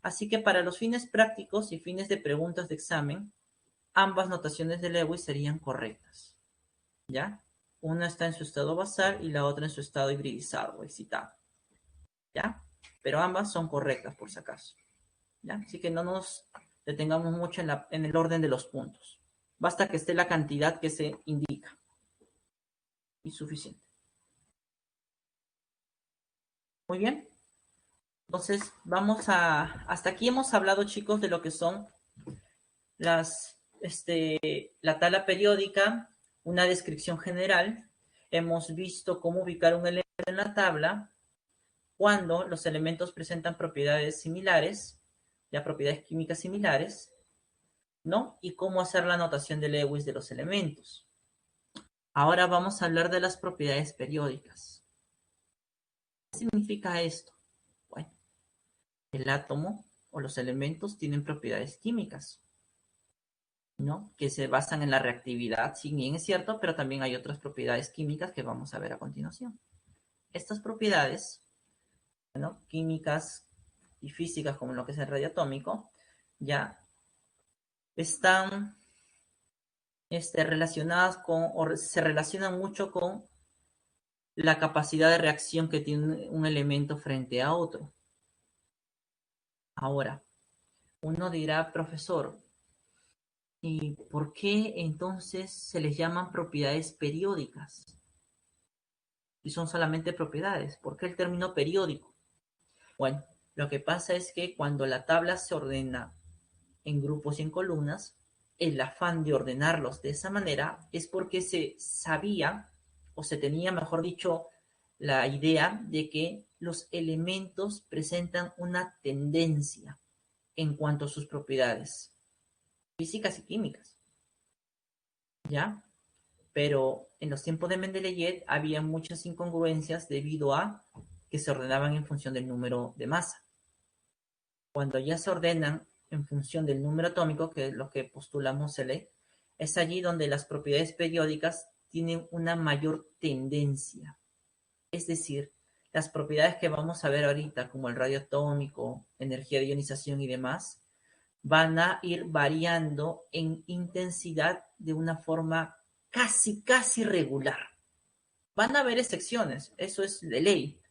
Así que para los fines prácticos y fines de preguntas de examen, ambas notaciones de Lewis serían correctas, ¿ya? Una está en su estado basal y la otra en su estado hibridizado o excitado, ¿ya? Pero ambas son correctas por si acaso, ¿ya? Así que no nos detengamos mucho en el orden de los puntos. Basta que esté la cantidad que se indica. Y suficiente. Muy bien. Entonces, hasta aquí hemos hablado, chicos, de lo que son la tabla periódica, una descripción general. Hemos visto cómo ubicar un elemento en la tabla cuando los elementos presentan propiedades similares, ya propiedades químicas similares, ¿no? Y cómo hacer la notación de Lewis de los elementos. Ahora vamos a hablar de las propiedades periódicas. ¿Qué significa esto? Bueno, el átomo o los elementos tienen propiedades químicas, ¿no? Que se basan en la reactividad, si bien es cierto, pero también hay otras propiedades químicas que vamos a ver a continuación. Estas propiedades, ¿no? Químicas y físicas, como lo que es el radioatómico, ya están relacionadas con, o se relacionan mucho con la capacidad de reacción que tiene un elemento frente a otro. Ahora, uno dirá, profesor, ¿y por qué entonces se les llaman propiedades periódicas? Y son solamente propiedades. ¿Por qué el término periódico? Bueno, lo que pasa es que cuando la tabla se ordena en grupos y en columnas, el afán de ordenarlos de esa manera es porque se sabía, o se tenía, mejor dicho, la idea de que los elementos presentan una tendencia en cuanto a sus propiedades físicas y químicas, ¿ya? Pero en los tiempos de Mendeleev había muchas incongruencias debido a que se ordenaban en función del número de masa. Cuando ya se ordenan en función del número atómico, que es lo que postula Moseley, es allí donde las propiedades periódicas tienen una mayor tendencia. Es decir, las propiedades que vamos a ver ahorita, como el radio atómico, energía de ionización y demás, van a ir variando en intensidad de una forma casi regular. Van a haber excepciones, eso es de ley,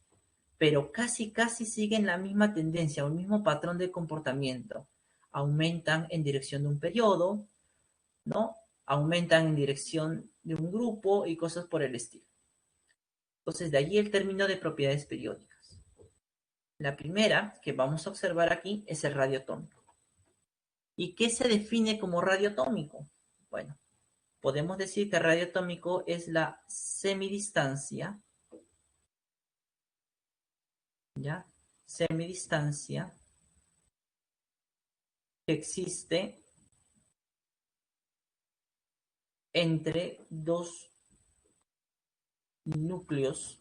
pero casi siguen la misma tendencia o el mismo patrón de comportamiento. aumentan en dirección de un periodo, ¿no? Aumentan en dirección de un grupo y cosas por el estilo. Entonces, de allí el término de propiedades periódicas. La primera que vamos a observar aquí es el radio atómico. ¿Y qué se define como radio atómico? Bueno, podemos decir que el radio atómico es la semidistancia, ¿ya? Semidistancia que existe entre dos núcleos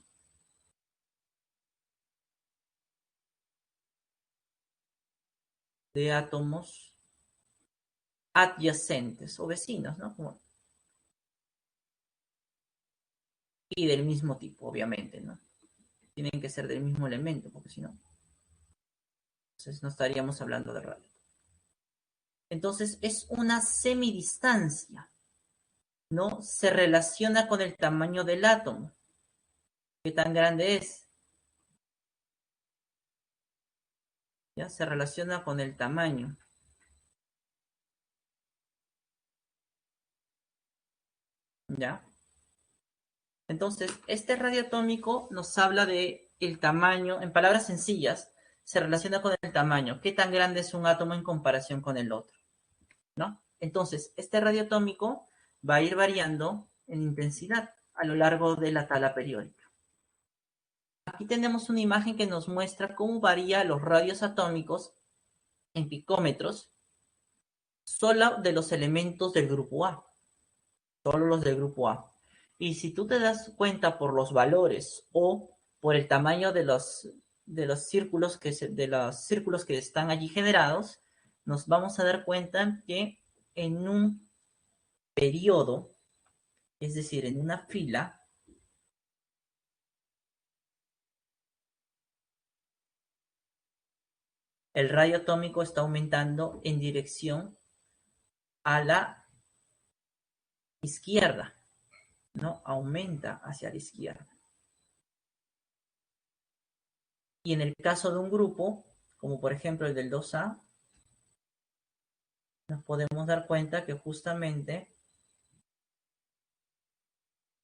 de átomos adyacentes o vecinos, ¿no? Y del mismo tipo, obviamente, ¿no? Tienen que ser del mismo elemento, porque si no, entonces no estaríamos hablando de radio. Entonces es una semidistancia, ¿no? Se relaciona con el tamaño del átomo. ¿Qué tan grande es? ¿Ya? Se relaciona con el tamaño. ¿Ya? Entonces, este radio atómico nos habla de el tamaño, en palabras sencillas, se relaciona con el tamaño. ¿Qué tan grande es un átomo en comparación con el otro? ¿No? Entonces, este radio atómico va a ir variando en intensidad a lo largo de la tabla periódica. Aquí tenemos una imagen que nos muestra cómo varían los radios atómicos en picómetros solo de los elementos del grupo A, solo los del grupo A. Y si tú te das cuenta por los valores o por el tamaño de los círculos que están allí generados, nos vamos a dar cuenta que en un periodo, es decir, en una fila, el radio atómico está aumentando en dirección a la izquierda, ¿no? Aumenta hacia la izquierda. Y en el caso de un grupo, como por ejemplo el del 2A, nos podemos dar cuenta que justamente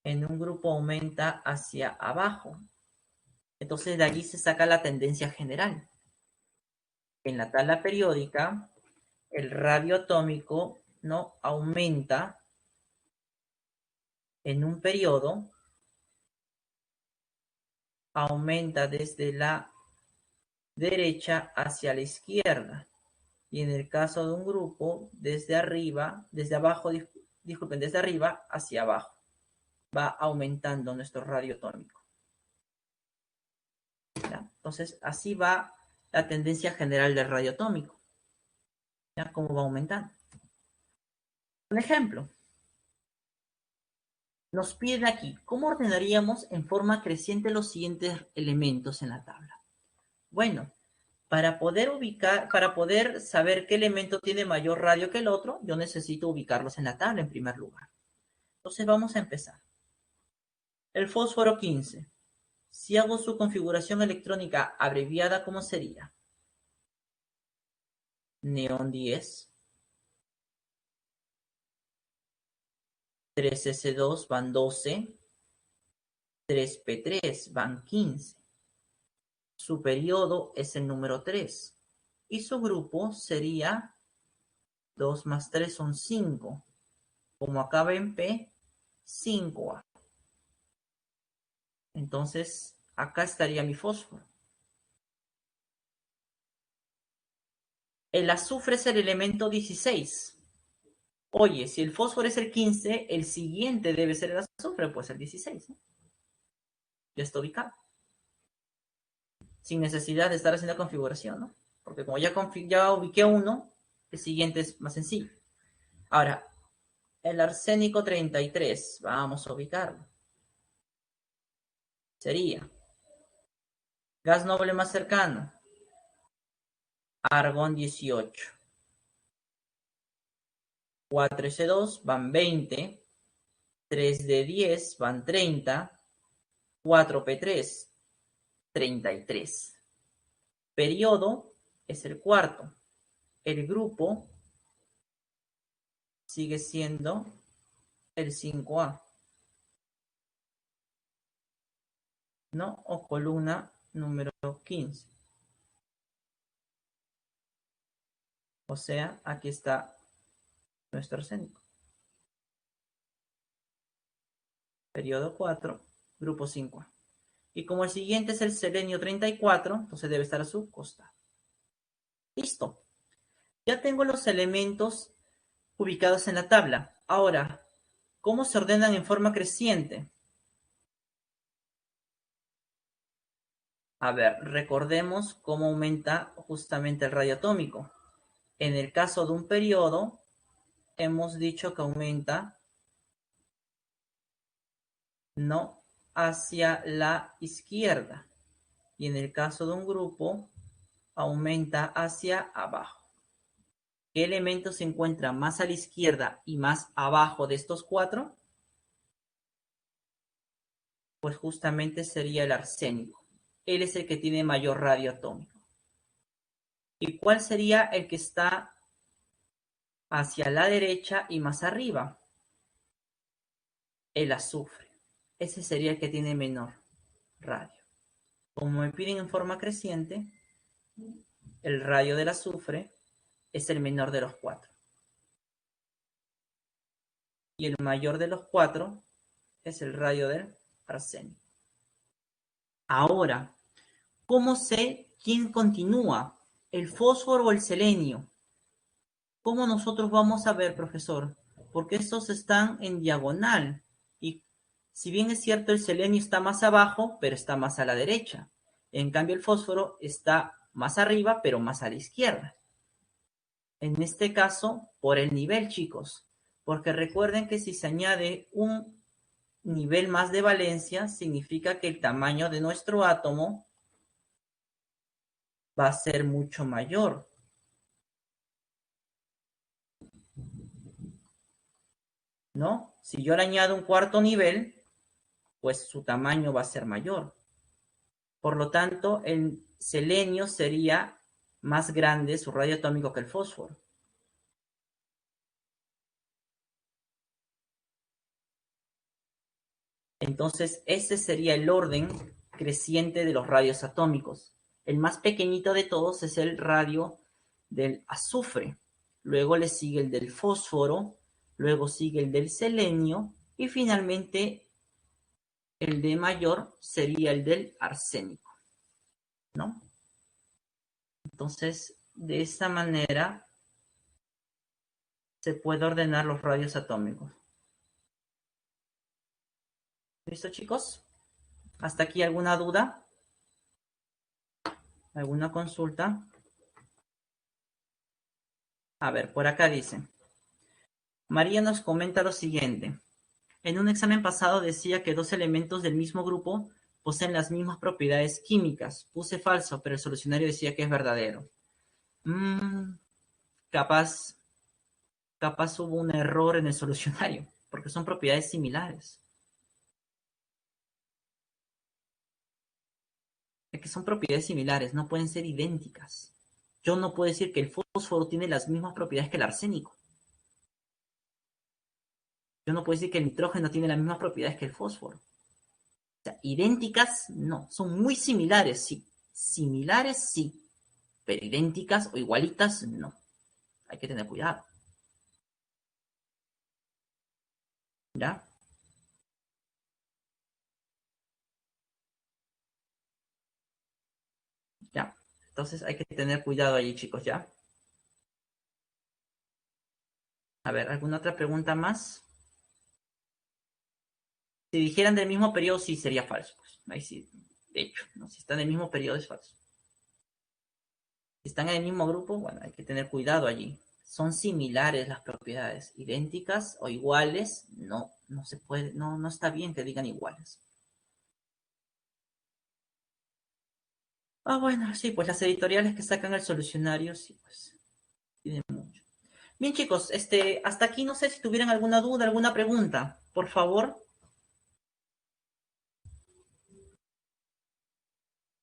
en un grupo aumenta hacia abajo. Entonces de allí se saca la tendencia general. En la tabla periódica, el radio atómico, ¿no? Aumenta en un periodo, aumenta desde la derecha hacia la izquierda. Y en el caso de un grupo, desde arriba, desde abajo, disculpen, desde arriba hacia abajo. Va aumentando nuestro radio atómico. ¿Ya? Entonces, así va la tendencia general del radio atómico. ¿Ya? Cómo va aumentando. Un ejemplo. Nos pide aquí, ¿cómo ordenaríamos en forma creciente los siguientes elementos en la tabla? Bueno, para poder saber qué elemento tiene mayor radio que el otro, yo necesito ubicarlos en la tabla en primer lugar. Entonces vamos a empezar. El fósforo 15. Si hago su configuración electrónica abreviada, ¿cómo sería? Neón 10. 3s2 van 12. 3p3 van 15. Su periodo es el número 3. Y su grupo sería 2 más 3 son 5. Como acaba en P, 5A. Entonces, acá estaría mi fósforo. El azufre es el elemento 16. Oye, si el fósforo es el 15, el siguiente debe ser el azufre, pues el 16, ¿no? Ya está ubicado. Sin necesidad de estar haciendo configuración, ¿no? Porque como ya ubiqué uno, el siguiente es más sencillo. Ahora, el arsénico 33, vamos a ubicarlo. Sería gas noble más cercano, argón 18. 4s2 van 20, 3d10 van 30, 4p3, 33. Periodo es el cuarto. el grupo sigue siendo el 5A, ¿no? O columna número 15. O sea, aquí está nuestro arsénico. Periodo 4, grupo 5A. Y como el siguiente es el selenio 34, entonces debe estar a su costado. Listo. Ya tengo los elementos ubicados en la tabla. Ahora, ¿cómo se ordenan en forma creciente? A ver, recordemos cómo aumenta justamente el radio atómico. En el caso de un periodo, hemos dicho que aumenta, no hacia la izquierda. Y en el caso de un grupo, aumenta hacia abajo. ¿Qué elemento se encuentra más a la izquierda y más abajo de estos cuatro? Pues justamente sería el arsénico. Él es el que tiene mayor radio atómico. ¿Y cuál sería el que está hacia la derecha y más arriba? El azufre. Ese sería el que tiene menor radio. Como me piden en forma creciente, el radio del azufre es el menor de los cuatro. Y el mayor de los cuatro es el radio del arsénico. Ahora, ¿cómo sé quién continúa? ¿El fósforo o el selenio? ¿Cómo nosotros vamos a ver, profesor? Porque estos están en diagonal. Y si bien es cierto, el selenio está más abajo, pero está más a la derecha. En cambio, el fósforo está más arriba, pero más a la izquierda. En este caso, por el nivel, chicos. Porque recuerden que si se añade un nivel más de valencia, significa que el tamaño de nuestro átomo va a ser mucho mayor. ¿No? Si yo le añado un cuarto nivel, pues su tamaño va a ser mayor. Por lo tanto, el selenio sería más grande su radio atómico que el fósforo. Entonces, ese sería el orden creciente de los radios atómicos. El más pequeñito de todos es el radio del azufre. Luego le sigue el del fósforo, luego sigue el del selenio y finalmente el de mayor sería el del arsénico, ¿no? Entonces, de esta manera se puede ordenar los radios atómicos. ¿Listo, chicos? ¿Hasta aquí alguna duda? ¿Alguna consulta? A ver, por acá dice. María nos comenta lo siguiente. En un examen pasado decía que dos elementos del mismo grupo poseen las mismas propiedades químicas. Puse falso, pero el solucionario decía que es verdadero. Capaz hubo un error en el solucionario, porque son propiedades similares. Es que son propiedades similares, no pueden ser idénticas. Yo no puedo decir que el fósforo tiene las mismas propiedades que el arsénico. Yo no puedo decir que el nitrógeno tiene las mismas propiedades que el fósforo. O sea, idénticas, no. Son muy similares, sí. Similares, sí. Pero idénticas o igualitas, no. Hay que tener cuidado. ¿Ya? ¿Ya? Entonces hay que tener cuidado allí, chicos, ¿ya? A ver, ¿alguna otra pregunta más? Si dijeran del mismo periodo, sí sería falso. Pues. Ahí sí, de hecho, ¿no? Si están en el mismo periodo es falso. Si están en el mismo grupo, bueno, hay que tener cuidado allí. Son similares las propiedades, idénticas o iguales, no se puede, no está bien que digan iguales. Bueno, sí, pues las editoriales que sacan el solucionario, sí, pues, tienen mucho. Bien, chicos, hasta aquí no sé si tuvieran alguna duda, alguna pregunta, por favor.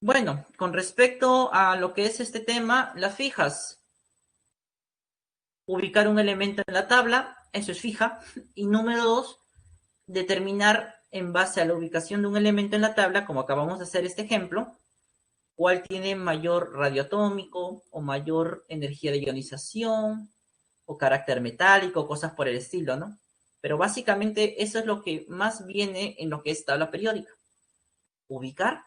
Bueno, con respecto a lo que es este tema, las fijas. ubicar un elemento en la tabla, eso es fija. Y número 2, determinar en base a la ubicación de un elemento en la tabla, como acabamos de hacer este ejemplo, cuál tiene mayor radio atómico o mayor energía de ionización o carácter metálico, cosas por el estilo, ¿no? Pero básicamente eso es lo que más viene en lo que es tabla periódica. Ubicar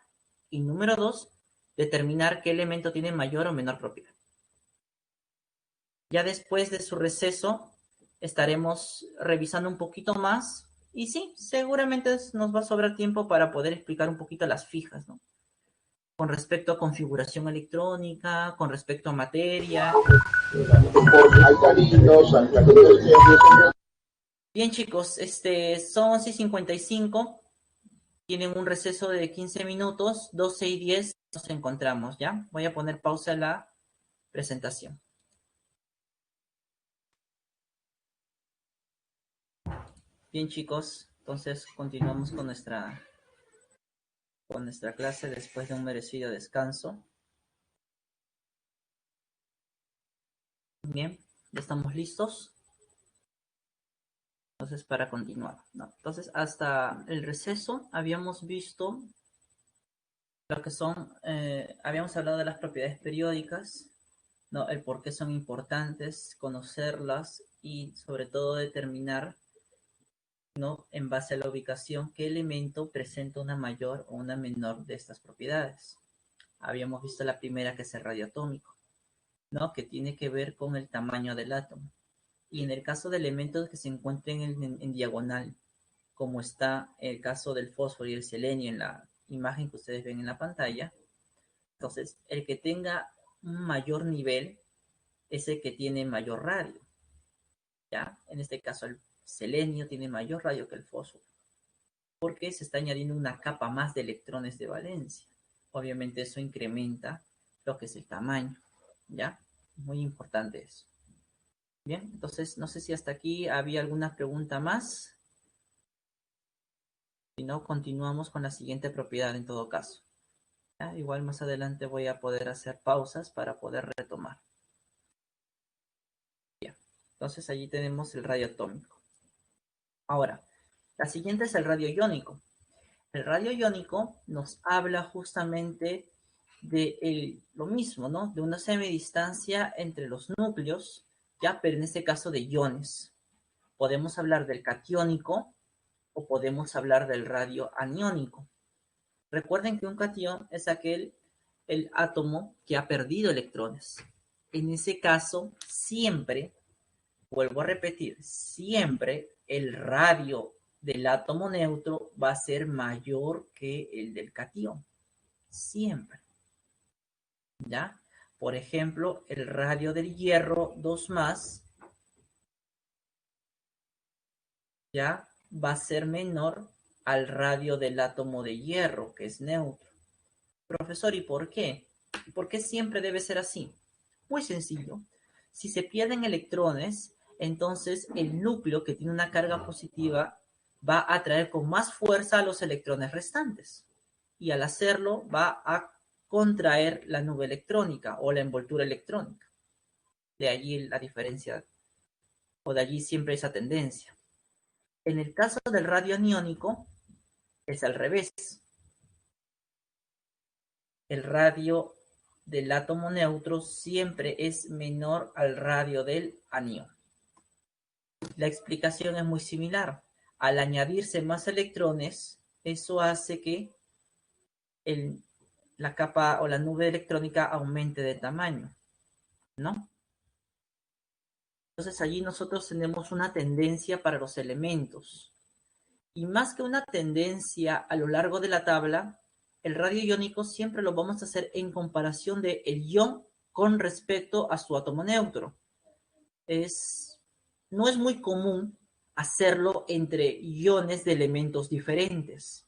y número 2, determinar qué elemento tiene mayor o menor propiedad. Ya después de su receso estaremos revisando un poquito más y sí, seguramente nos va a sobrar tiempo para poder explicar un poquito las fijas, ¿no? Con respecto a configuración electrónica, con respecto a materia. Bien, chicos, son 11:55. Tienen un receso de 15 minutos, 12:10 nos encontramos, ¿ya? Voy a poner pausa a la presentación. Bien, chicos, entonces continuamos con nuestra clase después de un merecido descanso. Bien, ya estamos listos. Entonces, para continuar, ¿no? Entonces, hasta el receso habíamos visto lo que son, habíamos hablado de las propiedades periódicas, ¿no? El por qué son importantes, conocerlas y sobre todo determinar, ¿no? En base a la ubicación, qué elemento presenta una mayor o una menor de estas propiedades. Habíamos visto la primera, que es el radioatómico, ¿no? Que tiene que ver con el tamaño del átomo. Y en el caso de elementos que se encuentren en diagonal, como está el caso del fósforo y el selenio en la imagen que ustedes ven en la pantalla, entonces el que tenga un mayor nivel es el que tiene mayor radio, ¿ya? En este caso el selenio tiene mayor radio que el fósforo, porque se está añadiendo una capa más de electrones de valencia. Obviamente eso incrementa lo que es el tamaño, ¿ya? Muy importante eso. Bien, entonces no sé si hasta aquí había alguna pregunta más. Si no, continuamos con la siguiente propiedad en todo caso. ¿Ya? Igual más adelante voy a poder hacer pausas para poder retomar. Bien, entonces allí tenemos el radio atómico. Ahora, la siguiente es el radio iónico. El radio iónico nos habla justamente de lo mismo, ¿no? De una semidistancia entre los núcleos, ya, pero en este caso de iones. Podemos hablar del catiónico o podemos hablar del radio aniónico. Recuerden que un catión es el átomo que ha perdido electrones. En ese caso, siempre, vuelvo a repetir, siempre el radio del átomo neutro va a ser mayor que el del catión. Siempre. ¿Ya? Por ejemplo, el radio del hierro 2+, ya va a ser menor al radio del átomo de hierro, que es neutro. Profesor, ¿y por qué? ¿Por qué siempre debe ser así? Muy sencillo. Si se pierden electrones, entonces el núcleo que tiene una carga positiva va a atraer con más fuerza a los electrones restantes. Y al hacerlo va a contraer la nube electrónica o la envoltura electrónica. De allí la diferencia, o de allí siempre esa tendencia. En el caso del radio aniónico, es al revés. El radio del átomo neutro siempre es menor al radio del anión. La explicación es muy similar. Al añadirse más electrones, eso hace que la capa o la nube electrónica aumente de tamaño, ¿no? Entonces allí nosotros tenemos una tendencia para los elementos. Y más que una tendencia a lo largo de la tabla, el radio iónico siempre lo vamos a hacer en comparación del ion con respecto a su átomo neutro. No es muy común hacerlo entre iones de elementos diferentes.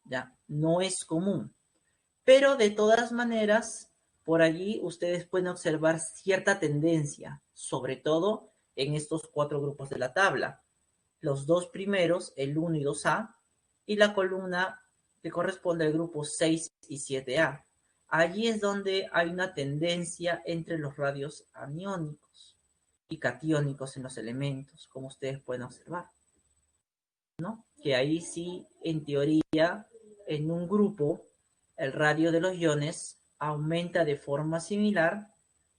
¿Ya? No es común. Pero de todas maneras, por allí ustedes pueden observar cierta tendencia, sobre todo en estos 4 grupos de la tabla. Los 2 primeros, el 1 y 2A, y la columna que corresponde al grupo 6 y 7A. Allí es donde hay una tendencia entre los radios aniónicos. y catiónicos en los elementos, como ustedes pueden observar, ¿no? Que ahí sí, en teoría, en un grupo, el radio de los iones aumenta de forma similar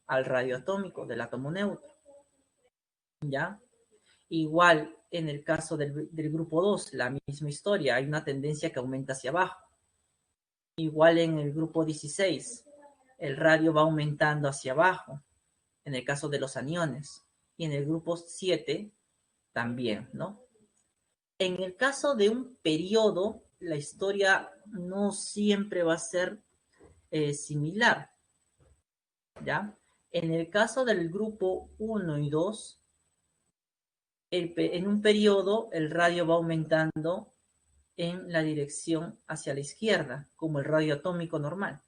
al radio atómico del átomo neutro, ¿ya? Igual en el caso del grupo 2, la misma historia, hay una tendencia que aumenta hacia abajo. Igual en el grupo 16, el radio va aumentando hacia abajo, en el caso de los aniones. Y en el grupo 7 también, ¿no? En el caso de un periodo, la historia no siempre va a ser similar, ¿ya? En el caso del grupo 1 y 2, en un periodo el radio va aumentando en la dirección hacia la izquierda, como el radio atómico normal.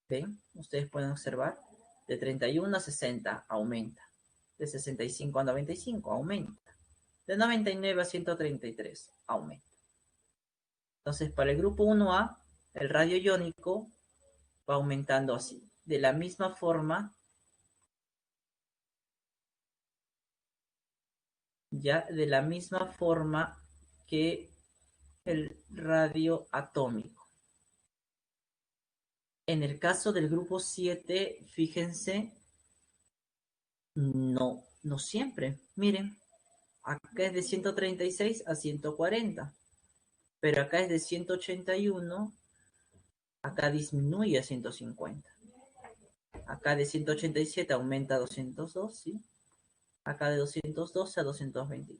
¿Ven? Ustedes pueden observar, de 31 a 60 aumenta, de 65 a 95 aumenta, de 99 a 133 aumenta. Entonces, para el grupo 1A, el radio iónico va aumentando así, de la misma forma, ya de la misma forma que el radio atómico. En el caso del grupo 7, fíjense, no siempre. Miren, acá es de 136 a 140, pero acá es de 181, acá disminuye a 150. Acá de 187 aumenta a 202, ¿sí? Acá de 212 a 222.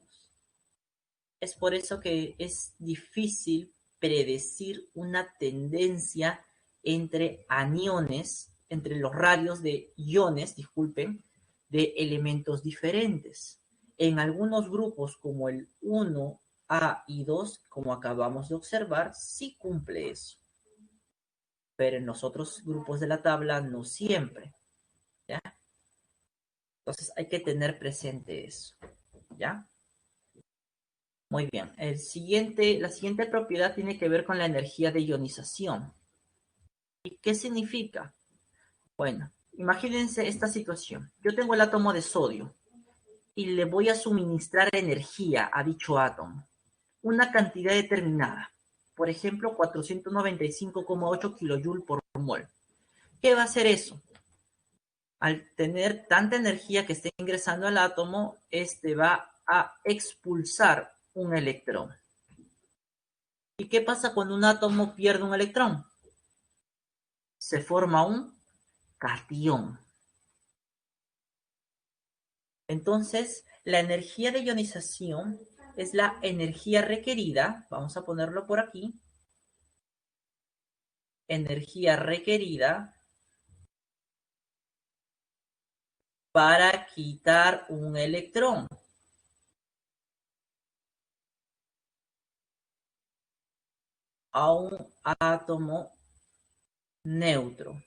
Es por eso que es difícil predecir una tendencia entre aniones, entre los radios de iones, disculpen, de elementos diferentes. En algunos grupos como el 1A y 2, como acabamos de observar, sí cumple eso. Pero en los otros grupos de la tabla no siempre, ¿ya? Entonces hay que tener presente eso, ¿ya? Muy bien. La siguiente propiedad tiene que ver con la energía de ionización. ¿Y qué significa? Bueno, imagínense esta situación. Yo tengo el átomo de sodio y le voy a suministrar energía a dicho átomo, una cantidad determinada, por ejemplo, 495,8 kilojoules por mol. ¿Qué va a hacer eso? Al tener tanta energía que esté ingresando al átomo, este va a expulsar un electrón. ¿Y qué pasa cuando un átomo pierde un electrón? Se forma un cation. Entonces, la energía de ionización es la energía requerida, vamos a ponerlo por aquí, energía requerida para quitar un electrón. A un átomo neutro.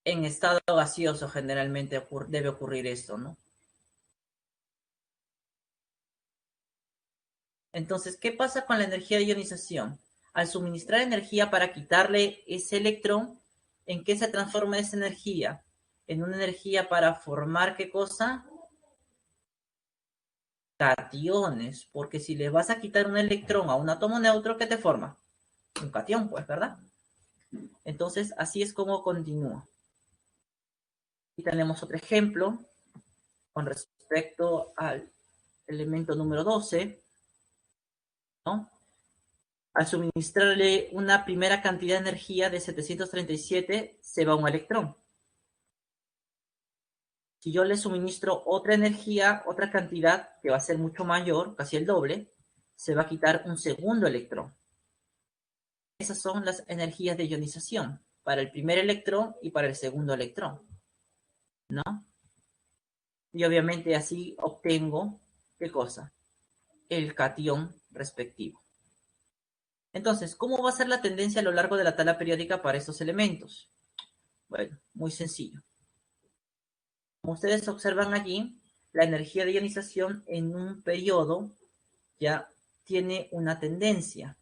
En estado gaseoso generalmente debe ocurrir esto, ¿no? Entonces, ¿qué pasa con la energía de ionización? Al suministrar energía para quitarle ese electrón, ¿en qué se transforma esa energía? En una energía para formar, ¿qué cosa? Cationes, porque si le vas a quitar un electrón a un átomo neutro, ¿qué te forma? Un cation, pues, ¿verdad? Entonces, así es como continúa. Y tenemos otro ejemplo con respecto al elemento número 12, ¿no? Al suministrarle una primera cantidad de energía de 737, se va un electrón. Si yo le suministro otra energía, otra cantidad, que va a ser mucho mayor, casi el doble, se va a quitar un segundo electrón. Esas son las energías de ionización, para el primer electrón y para el segundo electrón, ¿no? Y obviamente así obtengo, ¿qué cosa? El cation respectivo. Entonces, ¿cómo va a ser la tendencia a lo largo de la tabla periódica para estos elementos? Bueno, muy sencillo. Como ustedes observan allí, la energía de ionización en un periodo ya tiene una tendencia.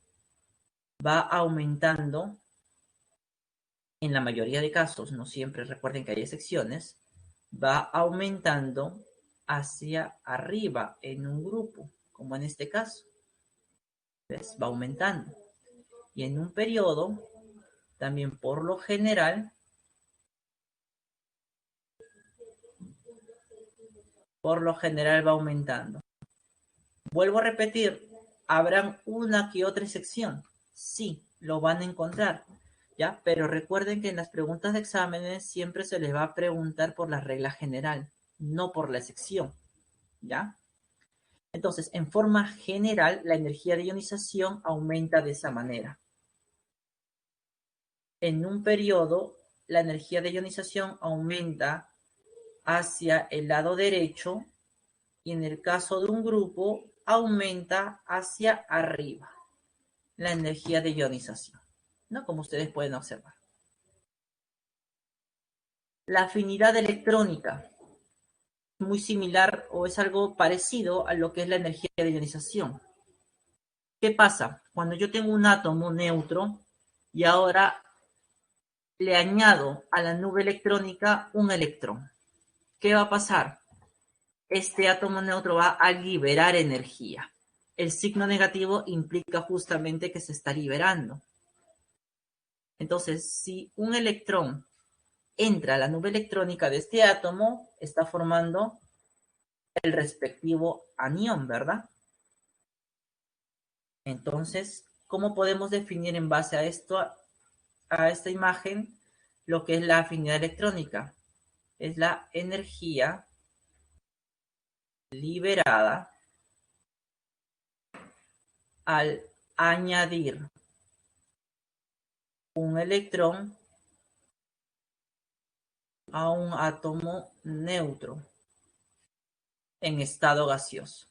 Va aumentando en la mayoría de casos, no siempre, recuerden que hay excepciones, va aumentando hacia arriba en un grupo, como en este caso. ¿Ves? Va aumentando. Y en un periodo, también por lo general, va aumentando. Vuelvo a repetir, ¿habrán una que otra excepción? Sí, lo van a encontrar, ¿ya? Pero recuerden que en las preguntas de exámenes siempre se les va a preguntar por la regla general, no por la excepción, ¿ya? Entonces, en forma general, la energía de ionización aumenta de esa manera. En un periodo, la energía de ionización aumenta hacia el lado derecho y en el caso de un grupo, aumenta hacia arriba la energía de ionización, ¿no? Como ustedes pueden observar. La afinidad electrónica es muy similar o es algo parecido a lo que es la energía de ionización. ¿Qué pasa? Cuando yo tengo un átomo neutro y ahora le añado a la nube electrónica un electrón, ¿qué va a pasar? Este átomo neutro va a liberar energía. El signo negativo implica justamente que se está liberando. Entonces, si un electrón entra a la nube electrónica de este átomo, está formando el respectivo anión, ¿verdad? Entonces, ¿cómo podemos definir en base a esto, a esta imagen, lo que es la afinidad electrónica? Es la energía liberada al añadir un electrón a un átomo neutro en estado gaseoso.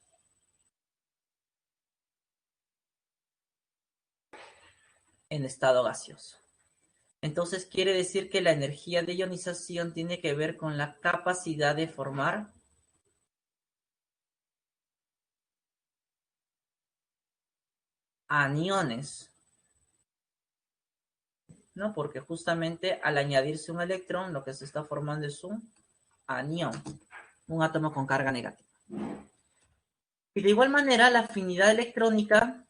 En estado gaseoso. Entonces quiere decir que la energía de ionización tiene que ver con la capacidad de formar aniones, ¿no? Porque justamente al añadirse un electrón, lo que se está formando es un anión, un átomo con carga negativa. Y de igual manera, la afinidad electrónica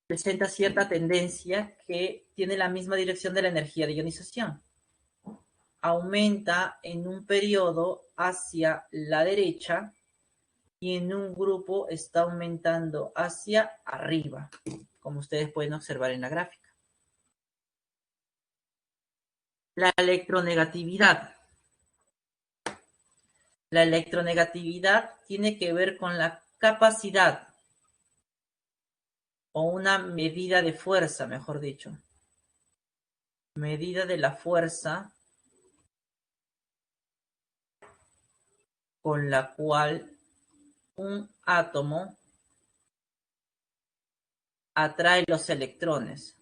presenta cierta tendencia que tiene la misma dirección de la energía de ionización. Aumenta en un periodo hacia la derecha y en un grupo está aumentando hacia arriba, como ustedes pueden observar en la gráfica. La electronegatividad. La electronegatividad tiene que ver con la capacidad o una medida de fuerza, mejor dicho. Medida de la fuerza con la cual un átomo atrae los electrones.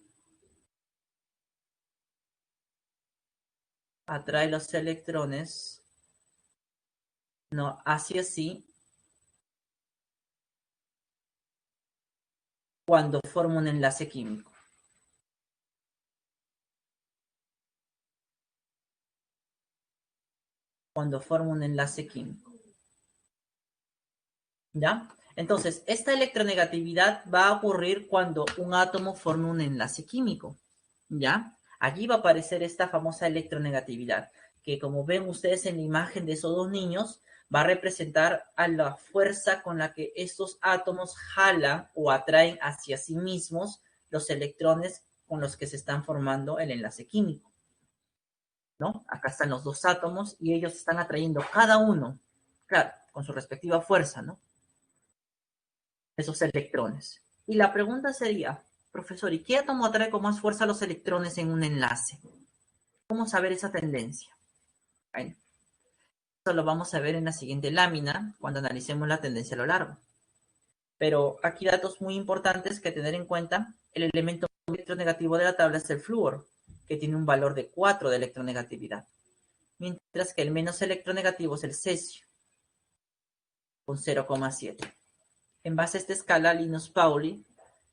Atrae los electrones, no, así, cuando forma un enlace químico. Cuando forma un enlace químico. ¿Ya? Entonces, esta electronegatividad va a ocurrir cuando un átomo forma un enlace químico. ¿Ya? Allí va a aparecer esta famosa electronegatividad, que como ven ustedes en la imagen de esos dos niños, va a representar a la fuerza con la que estos átomos jalan o atraen hacia sí mismos los electrones con los que se están formando el enlace químico. ¿No? Acá están los dos átomos y ellos están atrayendo cada uno, claro, con su respectiva fuerza, ¿no? Esos electrones. Y la pregunta sería, profesor, ¿y qué átomo atrae con más fuerza los electrones en un enlace? ¿Cómo saber esa tendencia? Bueno, eso lo vamos a ver en la siguiente lámina cuando analicemos la tendencia a lo largo. Pero aquí datos muy importantes que tener en cuenta. El elemento electronegativo de la tabla es el flúor, que tiene un valor de 4 de electronegatividad. Mientras que el menos electronegativo es el cesio, con 0,7. En base a esta escala, Linus Pauling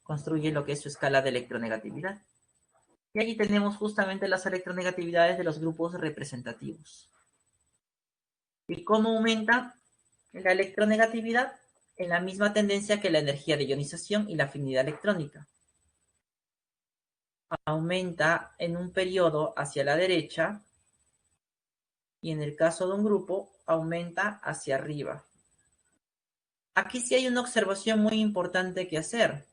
construye lo que es su escala de electronegatividad. Y aquí tenemos justamente las electronegatividades de los grupos representativos. ¿Y cómo aumenta la electronegatividad? En la misma tendencia que la energía de ionización y la afinidad electrónica. Aumenta en un periodo hacia la derecha y en el caso de un grupo aumenta hacia arriba. Aquí sí hay una observación muy importante que hacer.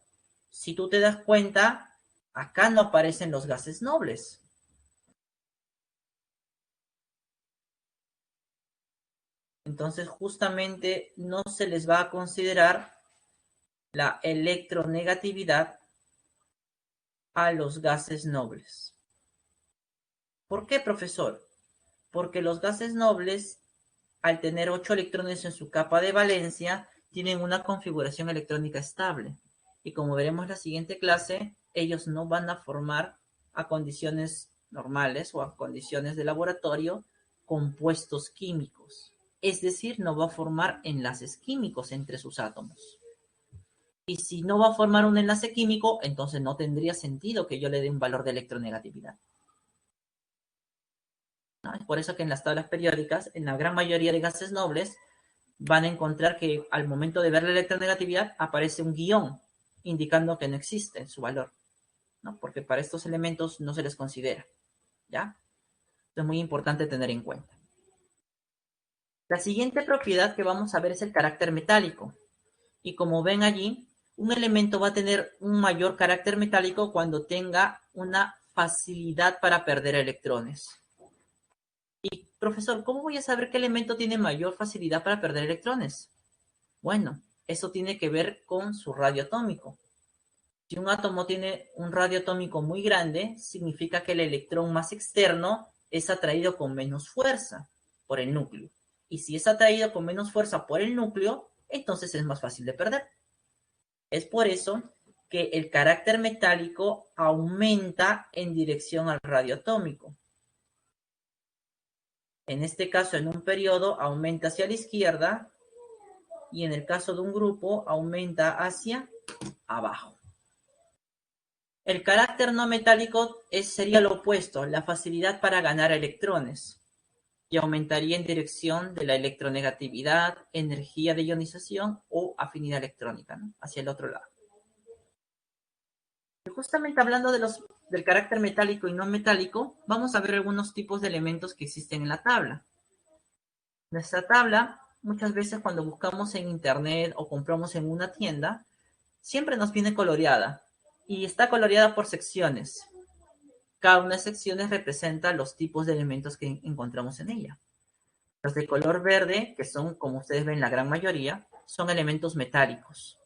Si tú te das cuenta, acá no aparecen los gases nobles. Entonces, justamente no se les va a considerar la electronegatividad a los gases nobles. ¿Por qué, profesor? Porque los gases nobles, al tener 8 electrones en su capa de valencia, tienen una configuración electrónica estable. Y como veremos en la siguiente clase, ellos no van a formar a condiciones normales o a condiciones de laboratorio compuestos químicos. Es decir, no va a formar enlaces químicos entre sus átomos. Y si no va a formar un enlace químico, entonces no tendría sentido que yo le dé un valor de electronegatividad, ¿no? Es por eso que en las tablas periódicas, en la gran mayoría de gases nobles, van a encontrar que al momento de ver la electronegatividad aparece un guión indicando que no existe su valor, ¿no? Porque para estos elementos no se les considera, ¿ya? Esto es muy importante tener en cuenta. La siguiente propiedad que vamos a ver es el carácter metálico. Y como ven allí, un elemento va a tener un mayor carácter metálico cuando tenga una facilidad para perder electrones. Y, profesor, ¿cómo voy a saber qué elemento tiene mayor facilidad para perder electrones? Bueno, eso tiene que ver con su radio atómico. Si un átomo tiene un radio atómico muy grande, significa que el electrón más externo es atraído con menos fuerza por el núcleo. Y si es atraído con menos fuerza por el núcleo, entonces es más fácil de perder. Es por eso que el carácter metálico aumenta en dirección al radio atómico. En este caso, en un periodo, aumenta hacia la izquierda y en el caso de un grupo, aumenta hacia abajo. El carácter no metálico sería lo opuesto, la facilidad para ganar electrones, y aumentaría en dirección de la electronegatividad, energía de ionización o afinidad electrónica, ¿no? Hacia el otro lado. Y justamente hablando del carácter metálico y no metálico, vamos a ver algunos tipos de elementos que existen en la tabla. Nuestra tabla, muchas veces cuando buscamos en internet o compramos en una tienda, siempre nos viene coloreada y está coloreada por secciones. Cada una de las secciones representa los tipos de elementos que encontramos en ella. Los de color verde, que son, como ustedes ven, la gran mayoría, son elementos metálicos.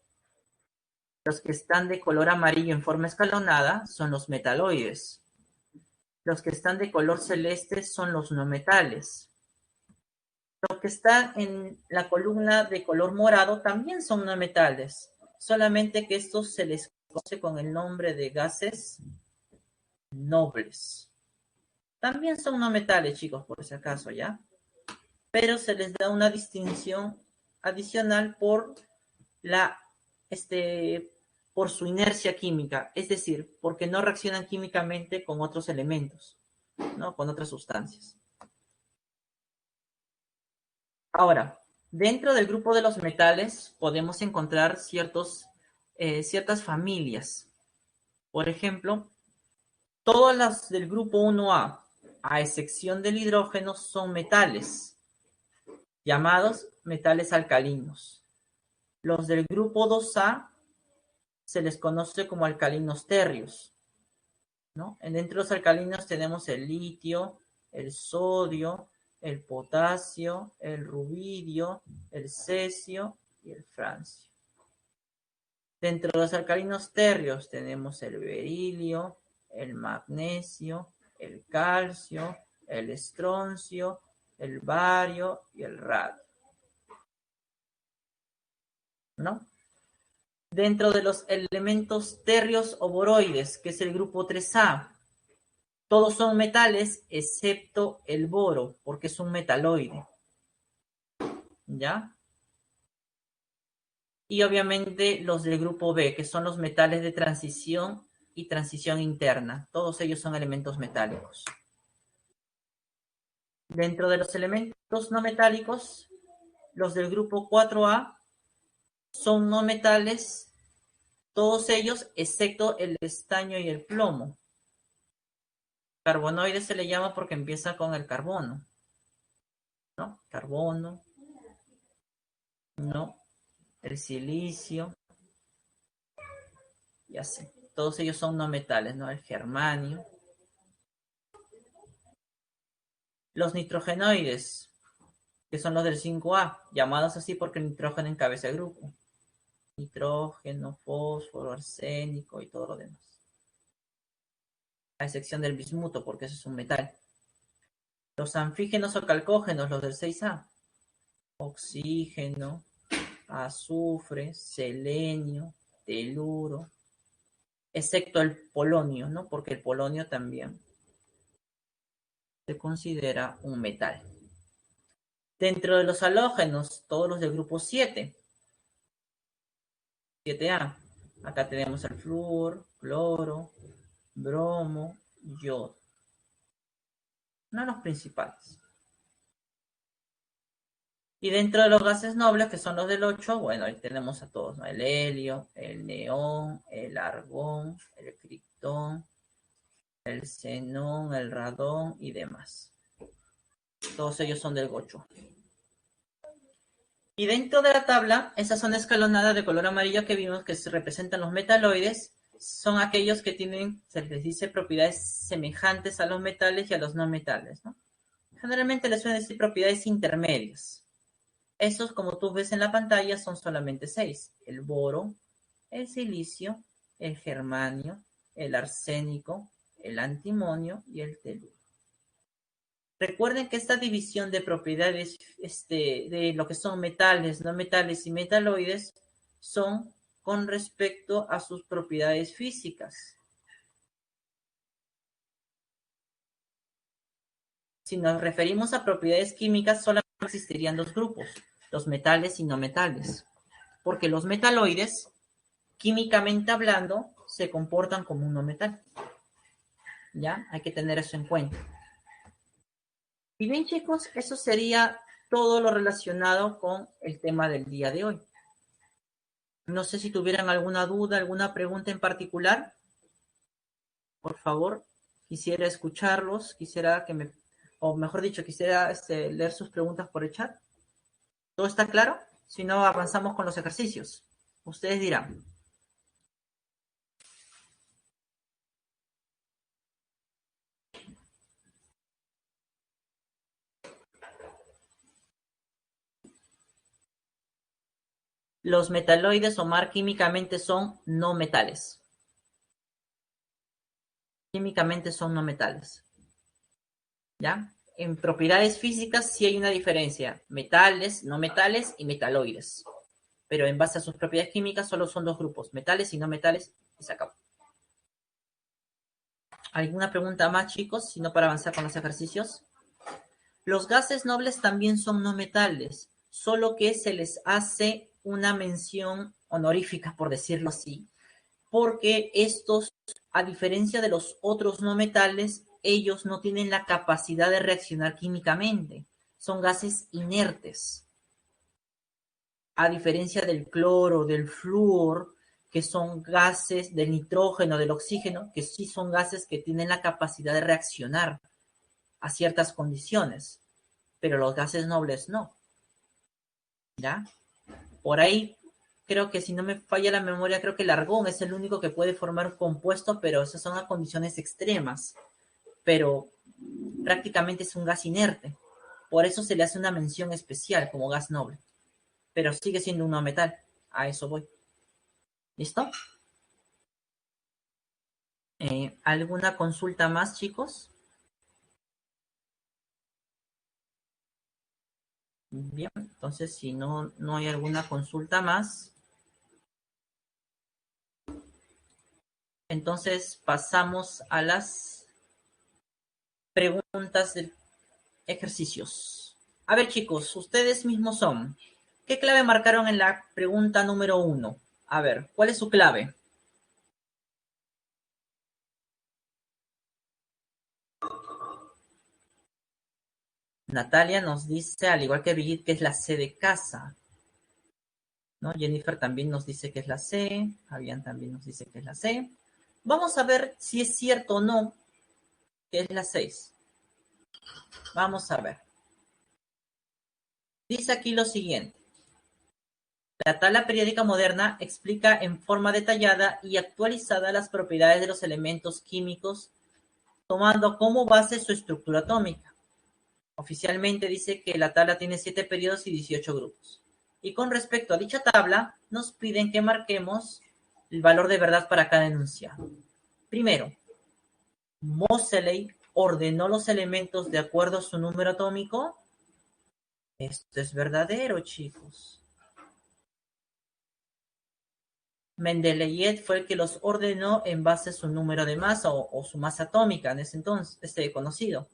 Los que están de color amarillo en forma escalonada son los metaloides. Los que están de color celeste son los no metales. Los que están en la columna de color morado también son no metales, solamente que estos se les conoce con el nombre de gases nobles. También son no metales, chicos, por si acaso, ¿ya? Pero se les da una distinción adicional por su inercia química, es decir, porque no reaccionan químicamente con otros elementos, ¿no? Con otras sustancias. Ahora, dentro del grupo de los metales podemos encontrar ciertas familias. Por ejemplo, todas las del grupo 1A, a excepción del hidrógeno, son metales, llamados metales alcalinos. Los del grupo 2A se les conoce como alcalinos térreos, ¿no? Dentro de los alcalinos tenemos el litio, el sodio, el potasio, el rubidio, el cesio y el francio. Dentro de los alcalinos térreos tenemos el berilio, el magnesio, el calcio, el estroncio, el bario y el radio, ¿no? Dentro de los elementos térreos o boroides, que es el grupo 3A, todos son metales excepto el boro, porque es un metaloide, ¿ya? Y obviamente los del grupo B, que son los metales de transición y transición interna. Todos ellos son elementos metálicos. Dentro de los elementos no metálicos, los del grupo 4A son no metales, todos ellos, excepto el estaño y el plomo. Carbonoide se le llama porque empieza con el carbono, ¿no? Carbono, ¿no? El silicio, y así. Todos ellos son no metales, ¿no? El germanio. Los nitrogenoides, que son los del 5A, llamados así porque el nitrógeno encabeza el grupo. Nitrógeno, fósforo, arsénico y todo lo demás. A excepción del bismuto, porque eso es un metal. Los anfígenos o calcógenos, los del 6A. Oxígeno, azufre, selenio, teluro, excepto el polonio, ¿no? Porque el polonio también se considera un metal. Dentro de los halógenos, todos los del grupo 7, 7A. Acá tenemos el flúor, cloro, bromo, yodo. Uno de los principales. Y dentro de los gases nobles, que son los del 8, bueno, ahí tenemos a todos, ¿no? El helio, el neón, el argón, el criptón, el xenón, el radón y demás. Todos ellos son del 8. Y dentro de la tabla, esa zona escalonada de color amarillo que vimos que se representan los metaloides, son aquellos que tienen, se les dice, propiedades semejantes a los metales y a los no metales, ¿no? Generalmente les suelen decir propiedades intermedias. Estos, como tú ves en la pantalla, son solamente 6. El boro, el silicio, el germanio, el arsénico, el antimonio y el teluro. Recuerden que esta división de propiedades de lo que son metales, no metales y metaloides son con respecto a sus propiedades físicas. Si nos referimos a propiedades químicas, solamente existirían dos grupos, los metales y no metales, porque los metaloides, químicamente hablando, se comportan como un no metal. ¿Ya? Hay que tener eso en cuenta. Y bien, chicos, eso sería todo lo relacionado con el tema del día de hoy. No sé si tuvieran alguna duda, alguna pregunta en particular. Por favor, quisiera escucharlos, quisiera que me, o mejor dicho, quisiera leer sus preguntas por el chat. ¿Todo está claro? Si no, avanzamos con los ejercicios. Ustedes dirán. Los metaloides, Omar, químicamente son no metales. Químicamente son no metales. ¿Ya? En propiedades físicas sí hay una diferencia. Metales, no metales y metaloides. Pero en base a sus propiedades químicas solo son dos grupos, metales y no metales, y se acabó. ¿Alguna pregunta más, chicos? Si no, para avanzar con los ejercicios. Los gases nobles también son no metales, solo que se les hace una mención honorífica, por decirlo así, porque estos, a diferencia de los otros no metales, ellos no tienen la capacidad de reaccionar químicamente. Son gases inertes. A diferencia del cloro, del flúor, que son gases, del nitrógeno, del oxígeno, que sí son gases que tienen la capacidad de reaccionar a ciertas condiciones, pero los gases nobles no. ¿Ya? Por ahí creo que si no me falla la memoria, creo que el argón es el único que puede formar compuesto, pero esas son a condiciones extremas. Pero prácticamente es un gas inerte. Por eso se le hace una mención especial como gas noble. Pero sigue siendo un no metal. A eso voy. ¿Listo? ¿Alguna consulta más, chicos? Bien, entonces si no hay alguna consulta más, entonces pasamos a las preguntas de ejercicios. A ver, chicos, ustedes mismos son. ¿Qué clave marcaron en la pregunta número 1? A ver, ¿cuál es su clave? Natalia nos dice, al igual que Brigitte, que es la C de casa, ¿no? Jennifer también nos dice que es la C, Fabián también nos dice que es la C. Vamos a ver si es cierto o no que es la 6. Vamos a ver. Dice aquí lo siguiente. La tabla periódica moderna explica en forma detallada y actualizada las propiedades de los elementos químicos, tomando como base su estructura atómica. Oficialmente dice que la tabla tiene 7 periodos y 18 grupos. Y con respecto a dicha tabla, nos piden que marquemos el valor de verdad para cada enunciado. Primero, Moseley ordenó los elementos de acuerdo a su número atómico. Esto es verdadero, chicos. Mendeleev fue el que los ordenó en base a su número de masa o su masa atómica en ese entonces, conocido.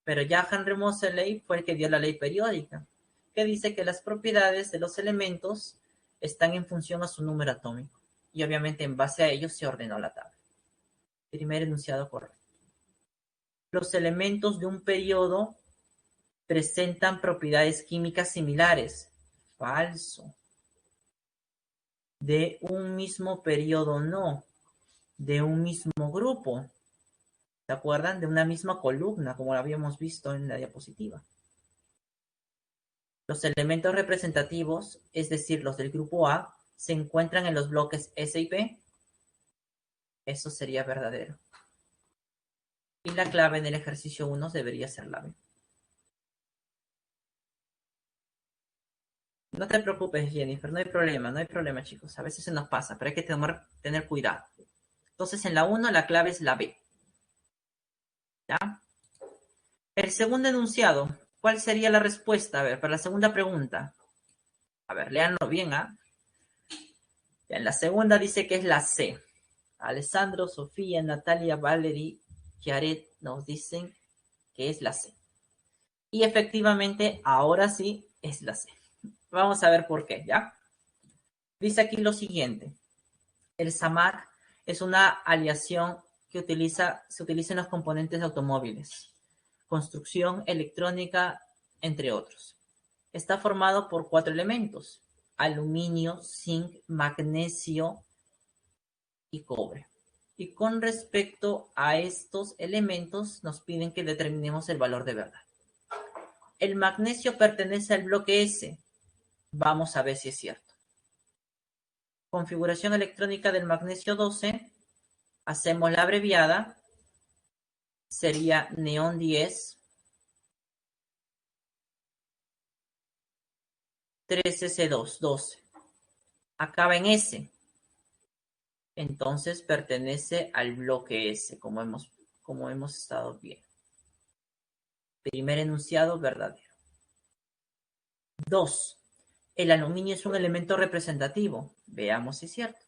Pero ya Henry Moseley fue el que dio la ley periódica, que dice que las propiedades de los elementos están en función a su número atómico. Y obviamente en base a ello se ordenó la tabla. Primer enunciado correcto. Los elementos de un periodo presentan propiedades químicas similares. Falso. De un mismo periodo no. De un mismo grupo. ¿Se acuerdan? De una misma columna, como lo habíamos visto en la diapositiva. Los elementos representativos, es decir, los del grupo A, se encuentran en los bloques S y P. Eso sería verdadero. Y la clave en el ejercicio 1 debería ser la B. No te preocupes, Jennifer, no hay problema, chicos. A veces se nos pasa, pero hay que tener cuidado. Entonces, en la 1 la clave es la B. ¿Ya? El segundo enunciado, ¿cuál sería la respuesta? A ver, para la segunda pregunta. A ver, léanlo bien, ¿ah? En la segunda dice que es la C. Alessandro, Sofía, Natalia, Valerie, Chiaret nos dicen que es la C. Y efectivamente, ahora sí es la C. Vamos a ver por qué, ¿ya? Dice aquí lo siguiente. El SAMAC es una aleación que se utiliza en los componentes de automóviles, construcción, electrónica, entre otros. Está formado por 4 elementos: aluminio, zinc, magnesio y cobre. Y con respecto a estos elementos, nos piden que determinemos el valor de verdad. El magnesio pertenece al bloque S. Vamos a ver si es cierto. Configuración electrónica del magnesio 12. Hacemos la abreviada. Sería neón 10. 3S2, 12. Acaba en S. Entonces pertenece al bloque S, como hemos estado viendo. Primer enunciado verdadero. 2. El aluminio es un elemento representativo. Veamos si es cierto.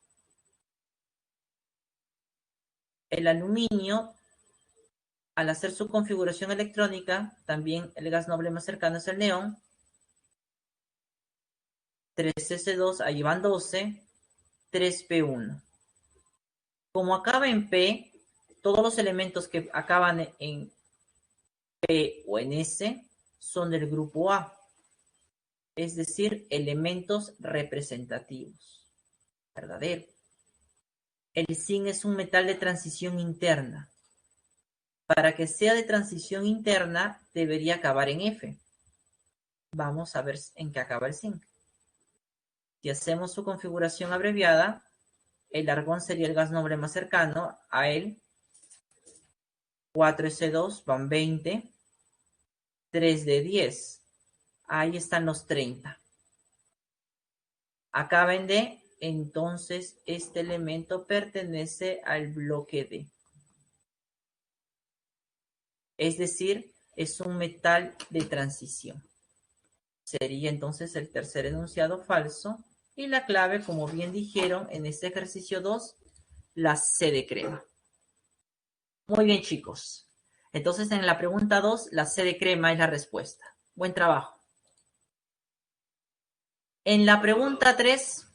El aluminio, al hacer su configuración electrónica, también el gas noble más cercano es el neón. 3S2, ahí van 12. 3P1. Como acaba en P, todos los elementos que acaban en P o en S son del grupo A, es decir, elementos representativos. Verdadero. El zinc es un metal de transición interna. Para que sea de transición interna, debería acabar en F. Vamos a ver en qué acaba el zinc. Si hacemos su configuración abreviada, el argón sería el gas noble más cercano a él. 4S2 van 20. 3 de 10. Ahí están los 30. Acaba en D, entonces este elemento pertenece al bloque D. Es decir, es un metal de transición. Sería entonces el tercer enunciado falso. Y la clave, como bien dijeron en este ejercicio 2, la C de crema. Muy bien, chicos. Entonces, en la pregunta 2, la C de crema es la respuesta. Buen trabajo. En la pregunta 3,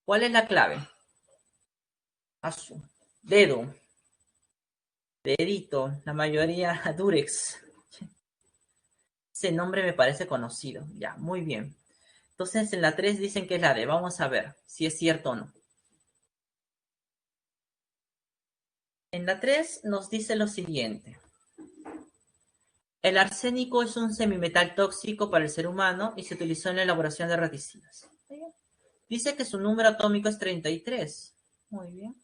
¿cuál es la clave? Dedo. Dedito. La mayoría Durex. Ese nombre me parece conocido. Ya, muy bien. Entonces en la 3 dicen que es la D. Vamos a ver si es cierto o no. En la 3 nos dice lo siguiente. El arsénico es un semimetal tóxico para el ser humano y se utilizó en la elaboración de reticidas. Dice que su número atómico es 33. Muy bien.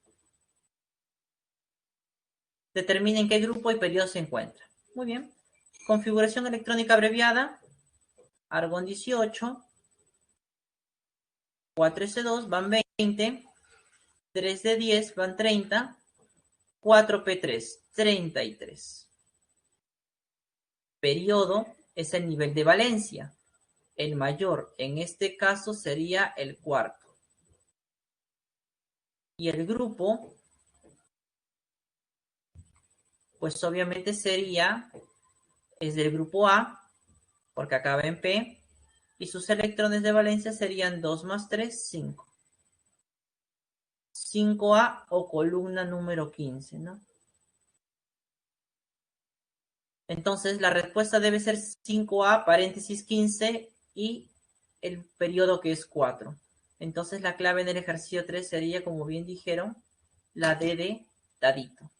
Determina en qué grupo y periodo se encuentra. Muy bien. Configuración electrónica abreviada. Argón 18. 4s2 van 20. 3d10 van 30. 4p3, 33. Periodo es el nivel de valencia. El mayor en este caso sería el cuarto. Y el grupo, pues obviamente es del grupo A, porque acaba en P, y sus electrones de valencia serían 2 más 3, 5. 5A o columna número 15, ¿no? Entonces la respuesta debe ser 5A, paréntesis 15, y el periodo que es 4. Entonces la clave en el ejercicio 3 sería, como bien dijeron, la D de dadito.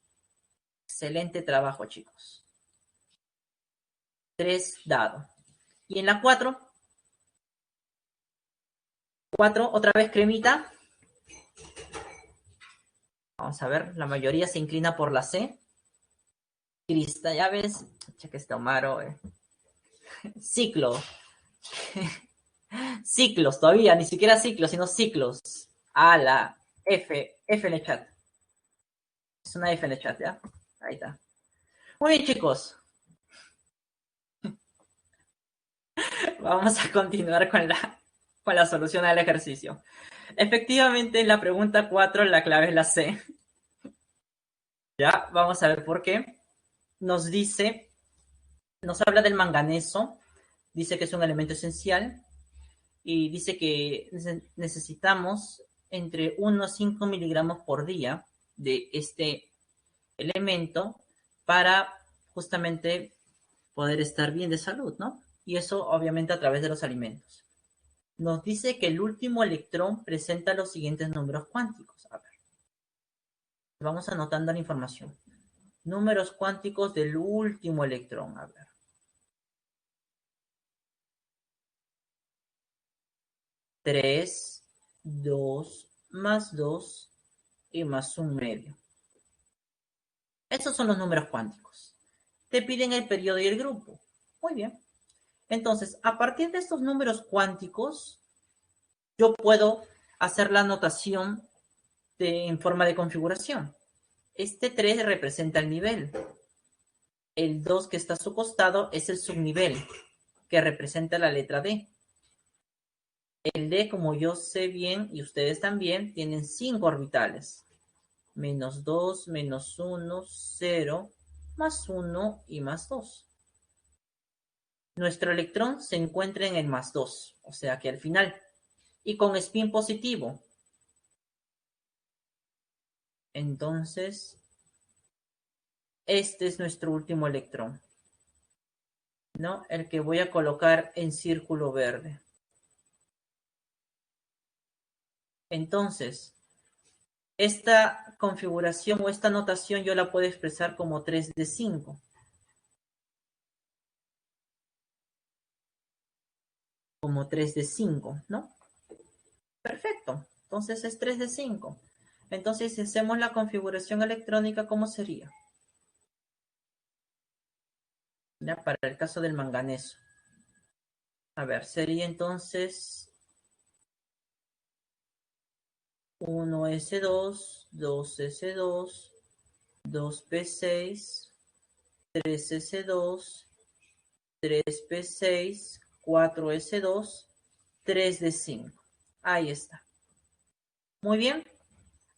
Excelente trabajo, chicos. 3 dado. Y en la 4, otra vez cremita. Vamos a ver, la mayoría se inclina por la C. Crista, ya ves, cheque este Omaro. Ciclo. Ciclos, todavía, ni siquiera ciclos, sino ciclos. A la F en el chat. Es una F en el chat, ¿ya? Ahí está. Muy bien, chicos. Vamos a continuar con la solución al ejercicio. Efectivamente, en la pregunta 4, la clave es la C. Ya, vamos a ver por qué. Nos habla del manganeso, dice que es un elemento esencial y dice que necesitamos entre 1 a 5 miligramos por día de este elemento para justamente poder estar bien de salud, ¿no? Y eso obviamente a través de los alimentos. Nos dice que el último electrón presenta los siguientes números cuánticos. A ver, vamos anotando la información. Números cuánticos del último electrón. A ver. 3, 2, más 2 y más 1/2. Esos son los números cuánticos. Te piden el periodo y el grupo. Muy bien. Entonces, a partir de estos números cuánticos, yo puedo hacer la anotación en forma de configuración. Este 3 representa el nivel. El 2 que está a su costado es el subnivel, que representa la letra D. El D, como yo sé bien, y ustedes también, tienen 5 orbitales. Menos 2, menos 1, 0, más 1 y más 2. Nuestro electrón se encuentra en el más 2, o sea que al final. Y con spin positivo. Entonces, este es nuestro último electrón, ¿no? El que voy a colocar en círculo verde. Entonces, esta configuración o esta notación yo la puedo expresar como 3 de 5. Como 3 de 5, ¿no? Perfecto. Entonces es 3 de 5. Entonces, si hacemos la configuración electrónica, ¿cómo sería? Ya, para el caso del manganeso. A ver, sería entonces 1s2, 2s2, 2p6, 3s2, 3p6, 4s2, 3 de 5. Ahí está. Muy bien.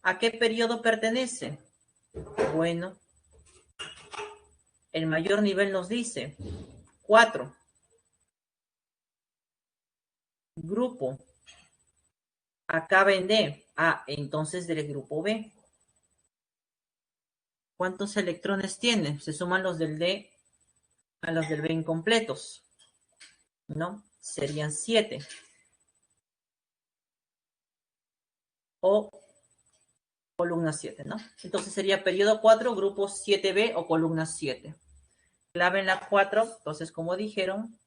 ¿A qué periodo pertenece? Bueno, el mayor nivel nos dice 4. Grupo. Acaba en D. Ah, entonces del grupo B. ¿Cuántos electrones tiene? Se suman los del D a los del B incompletos. ¿no? Serían 7. O columna 7, ¿no? Entonces sería periodo 4, grupo 7B o columna 7. Clave en la 4, entonces como dijeron,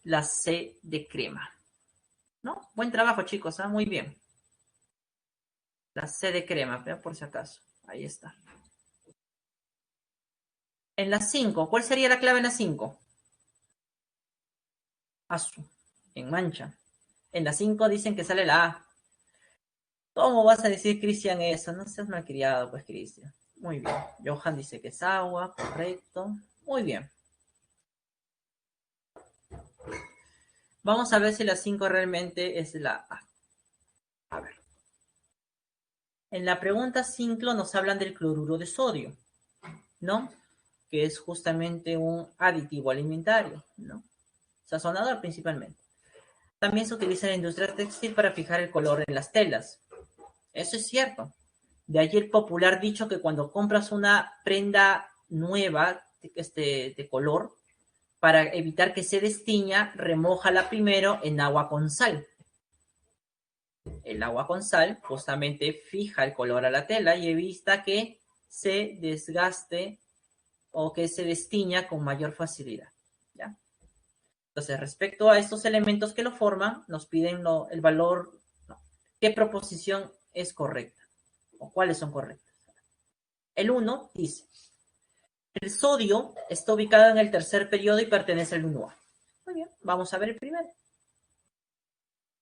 la C de crema, ¿no? Buen trabajo, chicos, ¿eh? Muy bien. La C de crema, por si acaso. Ahí está. En la 5, ¿cuál sería la clave en la 5? Azul, en mancha. En la 5 dicen que sale la A. ¿Cómo vas a decir, Cristian, eso? No seas malcriado, pues, Cristian. Muy bien. Johan dice que es agua, correcto. Muy bien. Vamos a ver si la 5 realmente es la A. A ver. En la pregunta 5 nos hablan del cloruro de sodio, ¿no? Que es justamente un aditivo alimentario, ¿no? Sazonador principalmente. También se utiliza en la industria textil para fijar el color en las telas. Eso es cierto. De allí el popular dicho que cuando compras una prenda nueva de color, para evitar que se destiña, remójala primero en agua con sal. El agua con sal justamente fija el color a la tela y evita que se desgaste o que se destiña con mayor facilidad, ¿ya? Entonces, respecto a estos elementos que lo forman, nos piden el valor, no, qué proposición es correcta o cuáles son correctas. El 1 dice, el sodio está ubicado en el tercer periodo y pertenece al 1A. Muy bien, vamos a ver el primero.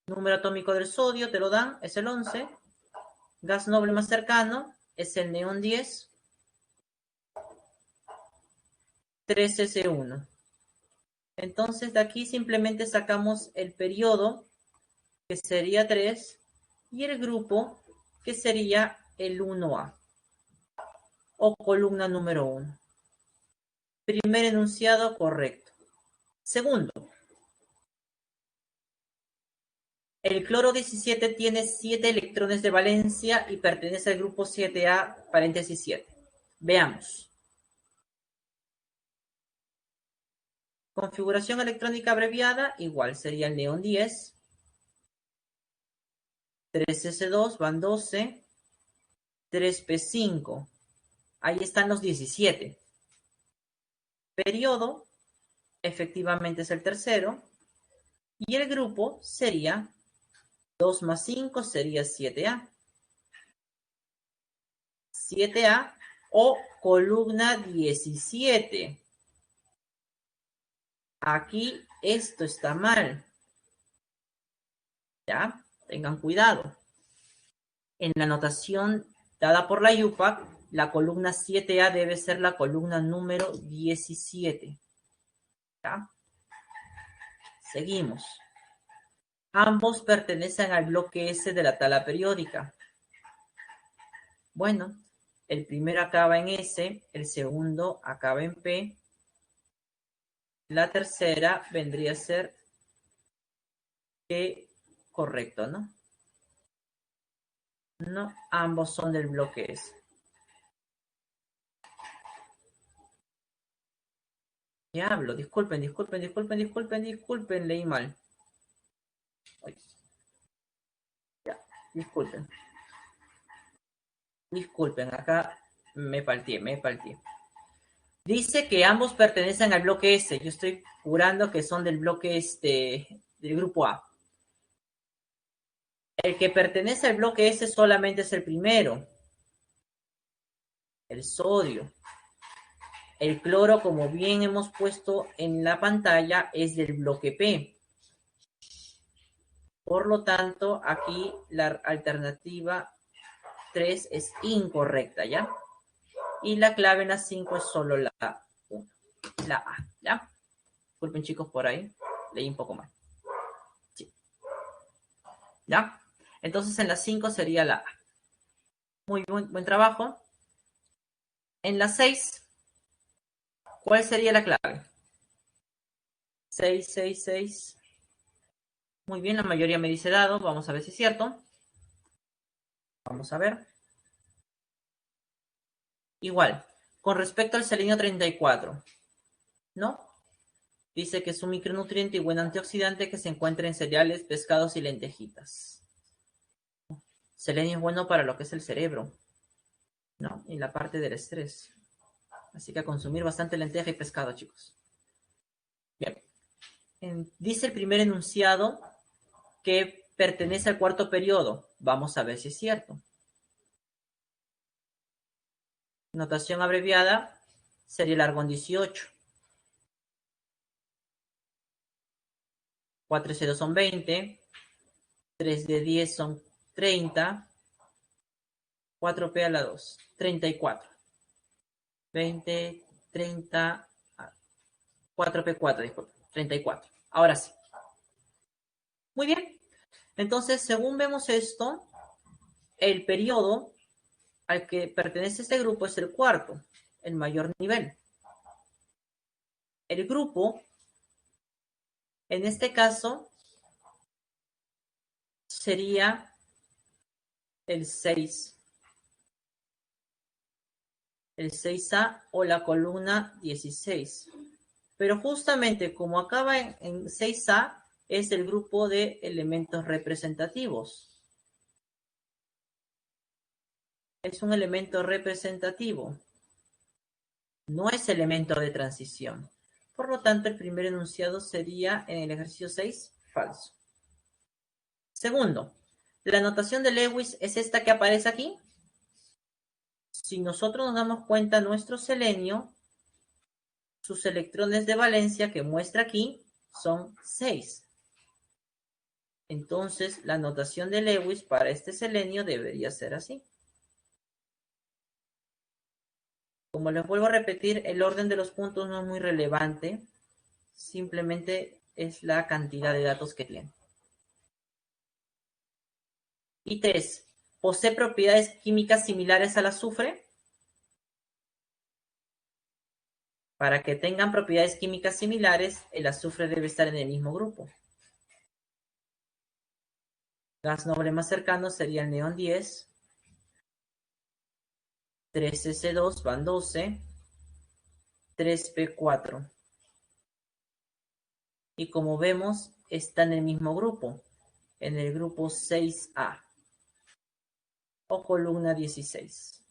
Número atómico del sodio, te lo dan, es el 11. Gas noble más cercano es el neón 10. 3S1. Entonces de aquí simplemente sacamos el periodo, que sería 3, y el grupo, que sería el 1A, o columna número 1. Primer enunciado correcto. Segundo, el cloro 17 tiene 7 electrones de valencia y pertenece al grupo 7A, paréntesis 7. Veamos. Configuración electrónica abreviada, igual sería el neón 10. 3S2 van 12. 3P5. Ahí están los 17. Periodo, efectivamente es el tercero. Y el grupo sería 2 más 5 sería 7A. 7A o columna 17. Aquí esto está mal. ¿Ya? Tengan cuidado. En la notación dada por la IUPAC, la columna 7A debe ser la columna número 17. ¿Ya? Seguimos. Ambos pertenecen al bloque S de la tabla periódica. Bueno, el primero acaba en S, el segundo acaba en P. La tercera vendría a ser P, correcto, ¿no? No, ambos son del bloque S. Diablo, disculpen, leí mal. Ya, disculpen, acá me palteé. Dice que ambos pertenecen al bloque S. Yo estoy jurando que son del bloque del grupo A. El que pertenece al bloque S solamente es el primero, el sodio. El cloro, como bien hemos puesto en la pantalla, es del bloque P. Por lo tanto, aquí la alternativa 3 es incorrecta, ¿ya? Y la clave en la 5 es solo la 1, la A, ¿ya? Disculpen, chicos, por ahí. Leí un poco mal. Sí. ¿Ya? Entonces, en la 5 sería la A. Muy buen trabajo. En la 6, ¿cuál sería la clave? 6, 6, 6. Muy bien, la mayoría me dice dado. Vamos a ver si es cierto. Vamos a ver. Igual, con respecto al selenio 34, ¿no? Dice que es un micronutriente y buen antioxidante que se encuentra en cereales, pescados y lentejitas. Selenio es bueno para lo que es el cerebro, ¿no? Y la parte del estrés. Así que a consumir bastante lenteja y pescado, chicos. Bien. Dice el primer enunciado que pertenece al cuarto periodo. Vamos a ver si es cierto. Notación abreviada sería el argón 18. 4C2 son 20. 3 de 10 son 30. 4P a la 2. 34. 20, 30, 4P4, disculpe. 34. Ahora sí. Muy bien. Entonces, según vemos esto, el periodo al que pertenece este grupo es el cuarto, el mayor nivel. El grupo, en este caso, sería el 6. El 6A o la columna 16. Pero justamente como acaba en 6A, es el grupo de elementos representativos. Es un elemento representativo. No es elemento de transición. Por lo tanto, el primer enunciado sería en el ejercicio 6, falso. Segundo, la notación de Lewis es esta que aparece aquí. Si nosotros nos damos cuenta, nuestro selenio, sus electrones de valencia que muestra aquí son 6. Entonces, la notación de Lewis para este selenio debería ser así. Como les vuelvo a repetir, el orden de los puntos no es muy relevante. Simplemente es la cantidad de datos que tiene. Y 3. ¿Posee propiedades químicas similares al azufre? Para que tengan propiedades químicas similares, el azufre debe estar en el mismo grupo. Gas noble más cercano sería el neón 10. 3S2 van 12. 3P4. Y como vemos, está en el mismo grupo, en el grupo 6A o columna 16.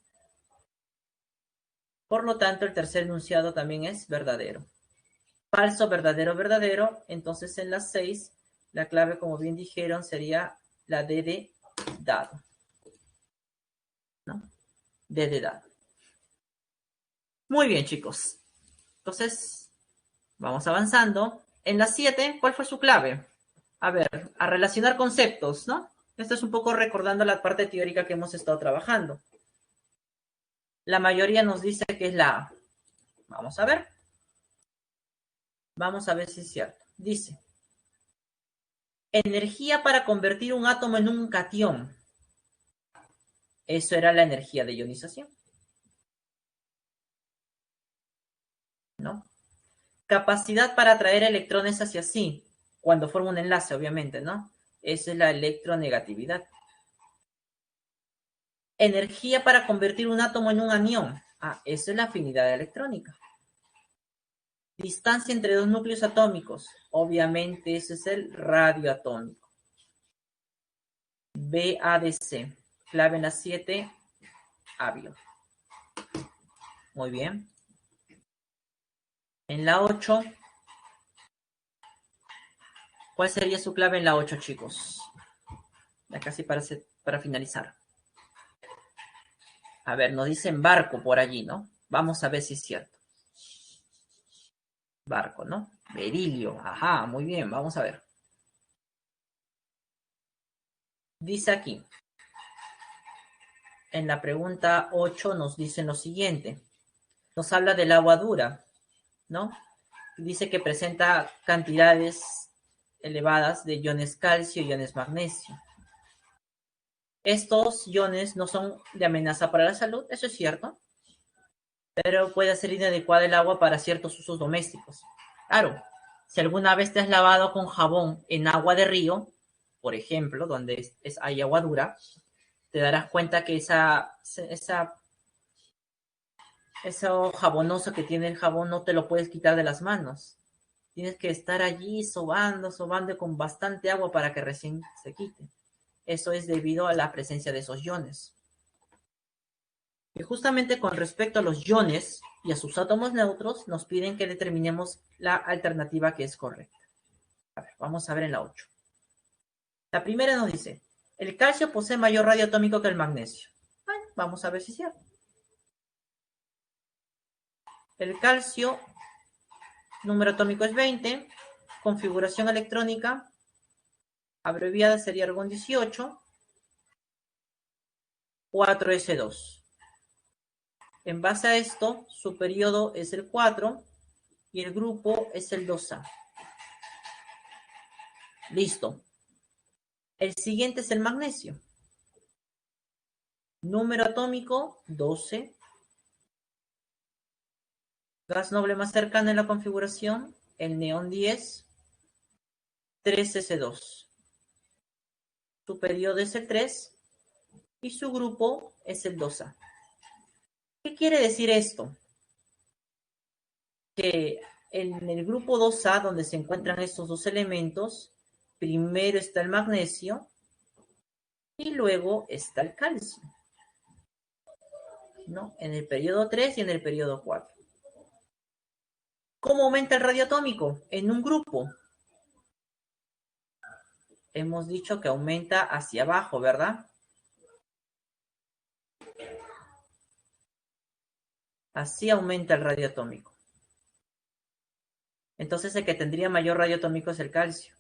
Por lo tanto, el tercer enunciado también es verdadero. Falso, verdadero, verdadero. Entonces, en las 6, la clave, como bien dijeron, sería la D de dado. ¿No? D de dado. Muy bien, chicos. Entonces, vamos avanzando. En las 7, ¿cuál fue su clave? A ver, a relacionar conceptos, ¿no? Esto es un poco recordando la parte teórica que hemos estado trabajando. La mayoría nos dice que es la A. Vamos a ver. Vamos a ver si es cierto. Dice, energía para convertir un átomo en un catión. Eso era la energía de ionización. ¿No? Capacidad para atraer electrones hacia sí, cuando forma un enlace, obviamente, ¿no? Esa es la electronegatividad. Energía para convertir un átomo en un anión. Ah, esa es la afinidad electrónica. Distancia entre dos núcleos atómicos. Obviamente, ese es el radio atómico. BADC. Clave en la 7, avio. Muy bien. En la 8, ¿cuál sería su clave en la 8, chicos? Ya casi para finalizar. A ver, nos dicen barco por allí, ¿no? Vamos a ver si es cierto. Barco, ¿no? Berilio. Ajá, muy bien, vamos a ver. Dice aquí, en la pregunta 8 nos dicen lo siguiente. Nos habla del agua dura, ¿no? Dice que presenta cantidades elevadas de iones calcio y iones magnesio. Estos iones no son de amenaza para la salud, eso es cierto, pero puede ser inadecuada el agua para ciertos usos domésticos. Claro, si alguna vez te has lavado con jabón en agua de río, por ejemplo, donde hay agua dura, te darás cuenta que eso jabonoso que tiene el jabón no te lo puedes quitar de las manos. Tienes que estar allí sobando, sobando con bastante agua para que recién se quite. Eso es debido a la presencia de esos iones. Y justamente con respecto a los iones y a sus átomos neutros, nos piden que determinemos la alternativa que es correcta. A ver, vamos a ver en la 8. La primera nos dice, el calcio posee mayor radio atómico que el magnesio. Bueno, vamos a ver si es cierto. El calcio, número atómico es 20, configuración electrónica, abreviada sería argón 18, 4s2. En base a esto, su periodo es el 4 y el grupo es el 2A. Listo. El siguiente es el magnesio. Número atómico 12. Gas noble más cercano en la configuración, el neón 10, 3s2. Su periodo es el 3 y su grupo es el 2A. ¿Qué quiere decir esto? Que en el grupo 2A, donde se encuentran estos dos elementos, primero está el magnesio y luego está el calcio, ¿no? En el periodo 3 y en el periodo 4. ¿Cómo aumenta el radio atómico? En un grupo. Hemos dicho que aumenta hacia abajo, ¿verdad? Así aumenta el radio atómico. Entonces el que tendría mayor radio atómico es el calcio.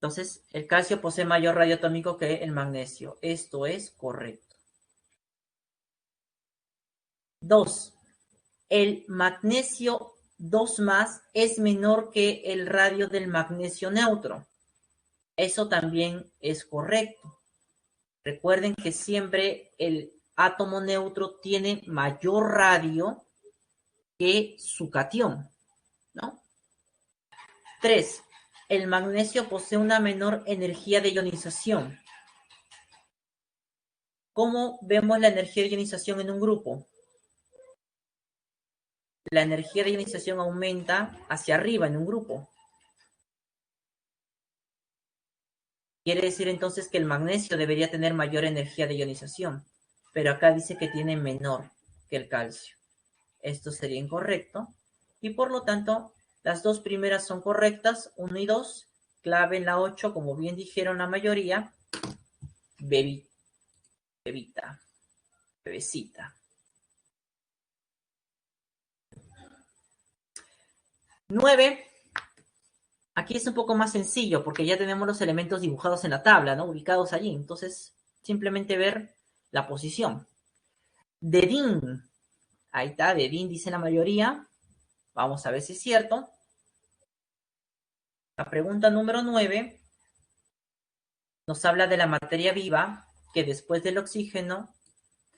Entonces el calcio posee mayor radio atómico que el magnesio. Esto es correcto. 2. El magnesio 2 más es menor que el radio del magnesio neutro. Eso también es correcto. Recuerden que siempre el átomo neutro tiene mayor radio que su catión, ¿no? 3. El magnesio posee una menor energía de ionización. ¿Cómo vemos la energía de ionización en un grupo? La energía de ionización aumenta hacia arriba en un grupo. Quiere decir entonces que el magnesio debería tener mayor energía de ionización, pero acá dice que tiene menor que el calcio. Esto sería incorrecto y por lo tanto las dos primeras son correctas, 1 y 2, clave en la 8, como bien dijeron la mayoría, bebita, bebecita. 9. Aquí es un poco más sencillo porque ya tenemos los elementos dibujados en la tabla, ¿no? Ubicados allí. Entonces, simplemente ver la posición. Dedín. Ahí está, Dedín dice la mayoría. Vamos a ver si es cierto. La pregunta número 9 nos habla de la materia viva, que después del oxígeno,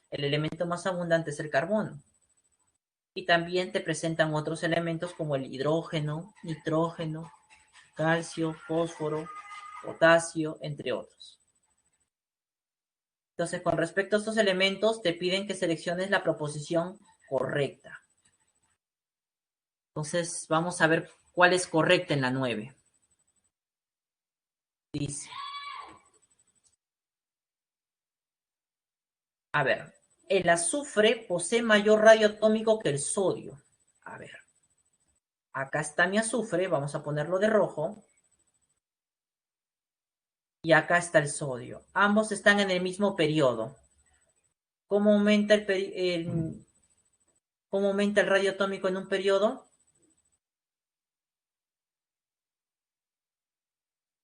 el elemento más abundante es el carbono. Y también te presentan otros elementos como el hidrógeno, nitrógeno, calcio, fósforo, potasio, entre otros. Entonces, con respecto a estos elementos, te piden que selecciones la proposición correcta. Entonces, vamos a ver cuál es correcta en la 9. Dice, a ver, el azufre posee mayor radio atómico que el sodio. A ver, acá está mi azufre, vamos a ponerlo de rojo. Y acá está el sodio. Ambos están en el mismo periodo. ¿Cómo aumenta cómo aumenta el radio atómico en un periodo?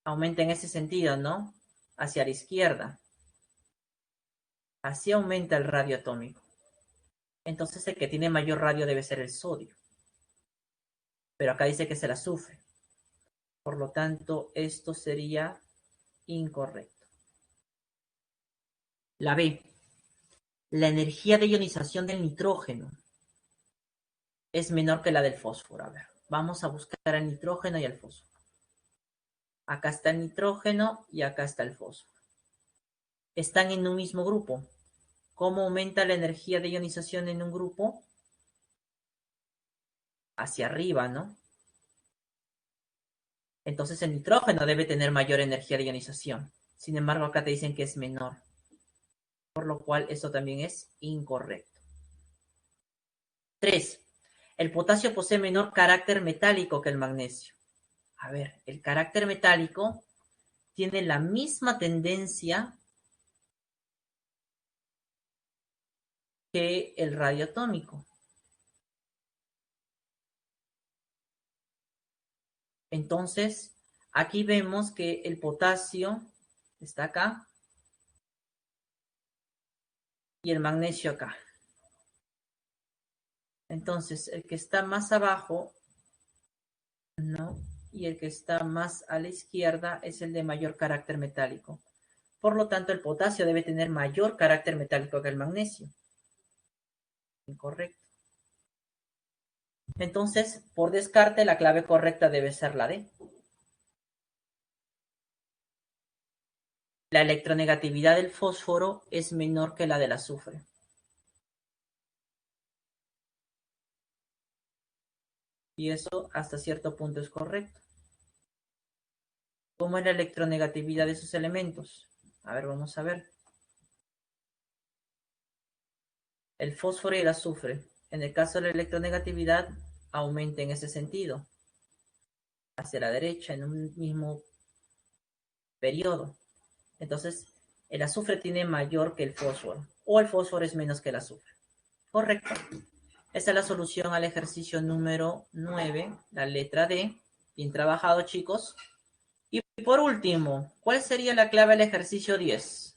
Aumenta en ese sentido, ¿no? Hacia la izquierda. Así aumenta el radio atómico. Entonces el que tiene mayor radio debe ser el sodio. Pero acá dice que es el azufre. Por lo tanto, esto sería incorrecto. La B. La energía de ionización del nitrógeno es menor que la del fósforo. A ver, vamos a buscar el nitrógeno y el fósforo. Acá está el nitrógeno y acá está el fósforo. Están en un mismo grupo. ¿Cómo aumenta la energía de ionización en un grupo? hacia arriba, ¿no? Entonces el nitrógeno debe tener mayor energía de ionización. Sin embargo, acá te dicen que es menor, por lo cual eso también es incorrecto. 3. El potasio posee menor carácter metálico que el magnesio. A ver, el carácter metálico tiene la misma tendencia que el radioatómico. Entonces, aquí vemos que el potasio está acá y el magnesio acá. Entonces, el que está más abajo, no, y el que está más a la izquierda es el de mayor carácter metálico. Por lo tanto, el potasio debe tener mayor carácter metálico que el magnesio. Incorrecto. Entonces, por descarte, la clave correcta debe ser la D. La electronegatividad del fósforo es menor que la del azufre. Y eso hasta cierto punto es correcto. ¿Cómo es la electronegatividad de esos elementos? A ver, vamos a ver. El fósforo y el azufre. En el caso de la electronegatividad, aumenta en ese sentido. Hacia la derecha en un mismo periodo. Entonces, el azufre tiene mayor que el fósforo. O el fósforo es menos que el azufre. Correcto. Esta es la solución al ejercicio número 9, la letra D. Bien trabajado, chicos. Y por último, ¿cuál sería la clave del ejercicio 10?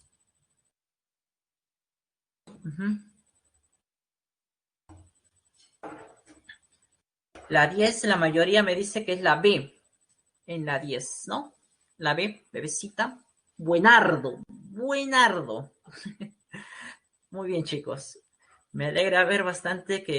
La 10, la mayoría me dice que es la B. En la 10, ¿no? La B, bebecita. Buenardo, buenardo. Muy bien, chicos. Me alegra ver bastante que